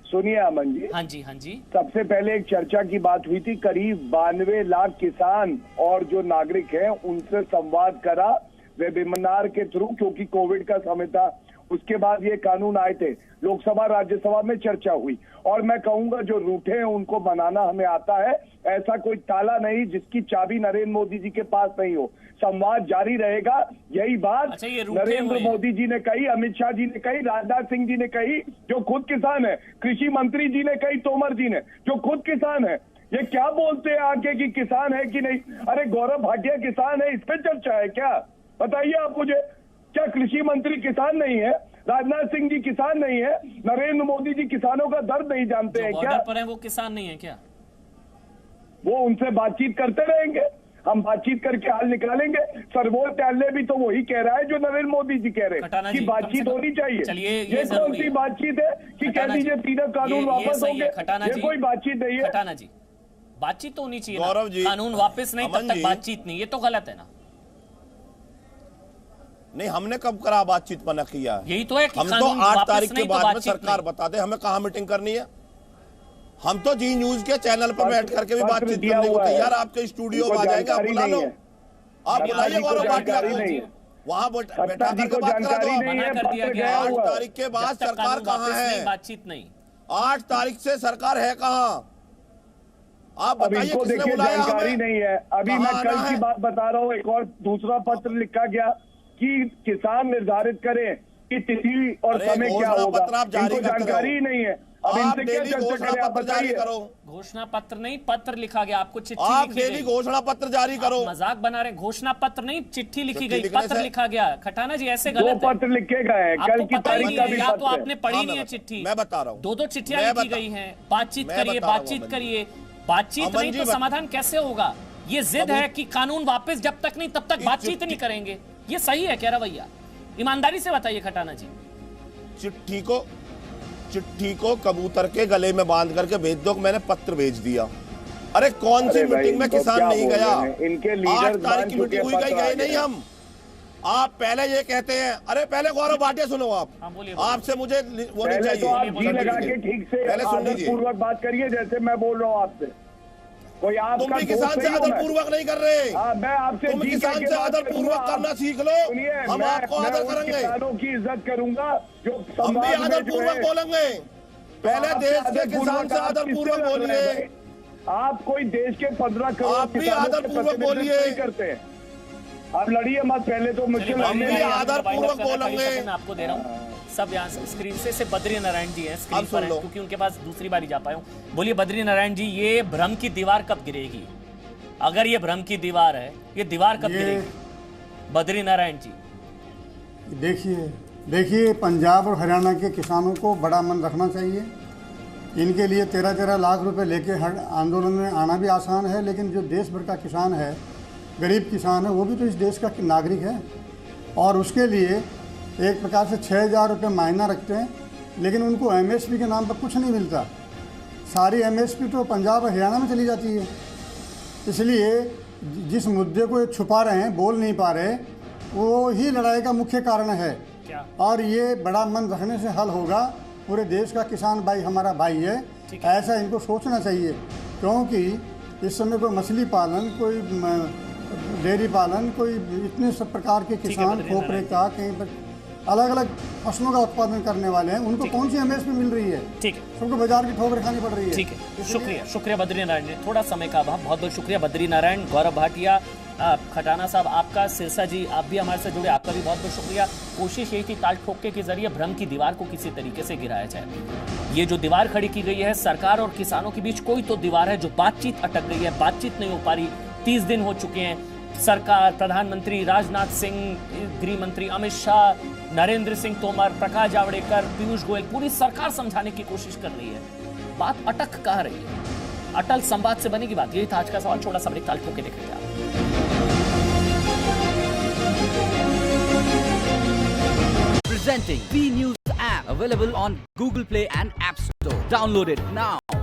सुनिए अमन जी, हाँ जी, हाँ जी। सबसे पहले एक चर्चा की बात हुई थी, करीब 92 लाख किसान और जो नागरिक हैं उनसे संवाद करा वेबिनार के थ्रू, क्योंकि कोविड का समय था। उसके बाद ये कानून आए थे, लोकसभा राज्यसभा में चर्चा हुई। और मैं कहूंगा जो रूठे हैं उनको मनाना हमें आता है। ऐसा कोई ताला नहीं जिसकी चाबी नरेंद्र मोदी जी के पास नहीं हो। संवाद जारी रहेगा। यही बात नरेंद्र मोदी जी ने कही, अमित शाह जी ने कही, राजनाथ सिंह जी ने कही जो खुद किसान है, कृषि मंत्री जी ने कही, तोमर जी ने जो खुद किसान है। ये क्या बोलते हैं आके कि किसान है कि नहीं? अरे गौरव भाटिया किसान है, इस पे चर्चा है क्या? बताइए आप मुझे, क्या कृषि मंत्री किसान नहीं है? राजनाथ सिंह जी किसान नहीं है? नरेंद्र मोदी जी किसानों का दर्द नहीं जानते हैं क्या? पर है वो किसान नहीं है क्या? वो उनसे बातचीत करते रहेंगे, हम बातचीत करके हल निकालेंगे। सर्वोच्च न्यायालय भी तो वही कह रहा है जो नरेंद्र मोदी जी कह रहे हैं कि बातचीत होनी चाहिए। ये कौन सी बातचीत है कि कह दीजिए 3 कानून वापस होंगे? ये कोई बातचीत नहीं है। खटाना जी, बातचीत तो होनी चाहिए। गौरव जी, कानून वापस नहीं तब तक बातचीत नहीं, ये तो गलत है ना? नहीं, हमने कब करा बातचीत मना किया? यही तो है कि हम तो 8 तारीख के बाद में सरकार बता दे हमें कहाँ मीटिंग करनी है। हम तो जी न्यूज के चैनल पर बैठ करके भी बातचीत करने को तैयार। आपके स्टूडियो में आ जाएंगे, आप बुला लो, आप बुलाइए गौरव भाटिया जानकारी नहीं को, है। वहां सत्ता बैठा जी करके को बात करा जानकारी दो। नहीं है, मना कर दिया पत्र गया गया है। 8 हुआ है। तारीख के बाद जब तक सरकार कानून कहाँ वापस नहीं, है? बातचीत नहीं। 8 तारीख से सरकार है कहाँ? आप अब बताइए इनको किसने देखिए बुलाया जानकारी हमें? नहीं है। अभी मैं कहाँ कल आना की है? बात बता रहा हूँ, एक और दूसरा पत्र लिखा गया कि किसान निर्धारित करें कि तिथि और अरे समय क्या घोषणा होगा। पत्र आप जारी इनको करते जानकारी रहो। ही नहीं है। अब आप इनसे क्या डेली चर्चा घोषणा करें, आप पत्र जारी बताइए। करो। घोषणा पत्र नहीं, पत्र लिखा गया, आपको चिट्ठी आप लिखी डेली गई। घोषणा पत्र जारी करो। आप मजाक बना रहे हैं। घोषणा पत्र नहीं, चिट्ठी लिखी चिट्ठी गई, लिखने पत्र से- लिखा गया। खटाना जी ऐसे दो गलत है। पत्र लिखे गए हैं, कल आपको की पता ही तारीख नहीं का है, भी या तो पत्र आपने है। पढ़ी हाँ, नहीं है मैं चिट्ठी। मैं बता रहा हूँ। दो चिट्ठियां मैं लिखी बता- गई हैं। बातचीत मैं करिए, बता रहा हूँ, बातचीत अमन करिए। बातचीत अमन नहीं जी तो बता- समाधान कैसे होगा? ये जिद है कि कानून वापस जब तक नहीं तब तक बातचीत नहीं करेंगे। ये सही है क्या रवैया? ईमानदारी से बताइए खटाना जी। चिट्ठी को कबूतर के गले में बांध करके भेज दो। मैंने पत्र भेज दिया। अरे कौन सी अरे भाई, मीटिंग में इनको किसान क्या नहीं बोल गया? रहे हैं? इनके 8 लीडर्स तारीख मान की चुके मीटिंग हुई, पत्र गए आ नहीं गए। हम। आप पहले ये कहते हैं, अरे पहले गौरव भाटिया सुनो आप। हाँ, बोलिए। आपसे मुझे वो नहीं पहले चाहिए। तो आप जी बोलिए, लगा बोलिए। के ठीक से पहले सुन आदर लीजिए। पूर्वक बात करिए, जैसे मैं बोल रहा हूँ आपसे। कोई आपका तुम भी दोस्त किसान से नहीं हूं आदर मैं। पूर्वक नहीं कर रहे। हाँ, मैं आपसे तुम जी किसान कह के से बात आदर करूंगा। पूर्वक करना सीख लो। सुनिए, हम आपको मैं आदर उन करेंगे। किसानों की इज्जत करूंगा जो हम भी संवाद में आदर जो पूर्वक है। बोलेंगे। पहले आप देश के आदर किसान पूर्वक से आप आदर किससे पूर्वक लड़ रहे हैं बोलिए। भाई? आप कोई देश के 15 करोड़ आप भी किसानों आदर के पूर्वक प्रतिनिधित्व बोलिए। नहीं करते हैं। आप लड़िए मत, पहले तो मुझसे चलिए, हम लड़ने भी भाई, नहीं। आदर भाई, पूर्वक भाई, भाई, बोलेंगे। मैं आपको दे रहा हूँ सब यहाँ से स्क्रीन से बद्री नारायण जी हैं स्क्रीन अब पर सुन हैं, लो। क्योंकि उनके पास दूसरी बारी जा पाया हूँ। बोलिए बद्री नारायण जी, ये भ्रम की दीवार कब गिरेगी? अगर ये भ्रम की दीवार है, ये दीवार कब गिरेगी? बद्री नारायण जी देखिए पंजाब और हरियाणा के किसानों को बड़ा मन रखना चाहिए। इनके लिए 13-13 लाख रुपए लेके हर आंदोलन में आना भी आसान है, लेकिन जो देश भर का किसान है, गरीब किसान है, वो भी तो इस देश का नागरिक है और उसके लिए एक प्रकार से 6,000 रुपये महीना रखते हैं, लेकिन उनको एमएसपी के नाम पर कुछ नहीं मिलता। सारी एमएसपी तो पंजाब और हरियाणा में चली जाती है। इसलिए जिस मुद्दे को ये छुपा रहे हैं, बोल नहीं पा रहे, वो ही लड़ाई का मुख्य कारण है। क्या? और ये बड़ा मन रखने से हल होगा। पूरे देश का किसान भाई हमारा भाई है, ऐसा इनको सोचना चाहिए। क्योंकि इस समय कोई मछली पालन, कोई डेयरी पालन, कोई इतने सब प्रकार के किसान खोपरे का, कहीं पर अलग अलग फसलों का उत्पादन करने वाले हैं, उनको कौन सी एमएसपी मिल रही है? ठीक है, सबको बाजार की ठोकर खानी पड़ रही है। ठीक है, शुक्रिया बद्री नारायण जी। थोड़ा समय का अभाव, बहुत बहुत शुक्रिया बद्री नारायण, गौरव भाटिया, खटाना साहब आपका, सिरसा जी आप भी हमारे साथ जुड़े, आपका भी बहुत बहुत शुक्रिया। कोशिश यही थी ताल ठोके के जरिए भ्रम की दीवार को किसी तरीके से गिराया जाए। ये जो दीवार खड़ी की गई है, सरकार और किसानों के बीच कोई तो दीवार है जो बातचीत अटक गई है, बातचीत नहीं हो पा रही। 30 दिन हो चुके हैं। सरकार, प्रधानमंत्री राजनाथ सिंह, गृह मंत्री अमित शाह, नरेंद्र सिंह तोमर, प्रकाश जावड़ेकर, पीयूष गोयल, पूरी सरकार समझाने की कोशिश कर रही है। बात अटक कहाँ रही है? अटल संवाद से बनेगी बात? यही था आज का सवाल। छोटा सा ब्रेक, ताल ठोके देख रहे थे आप। Presenting V News app, available on Google Play and App Store. Download it now.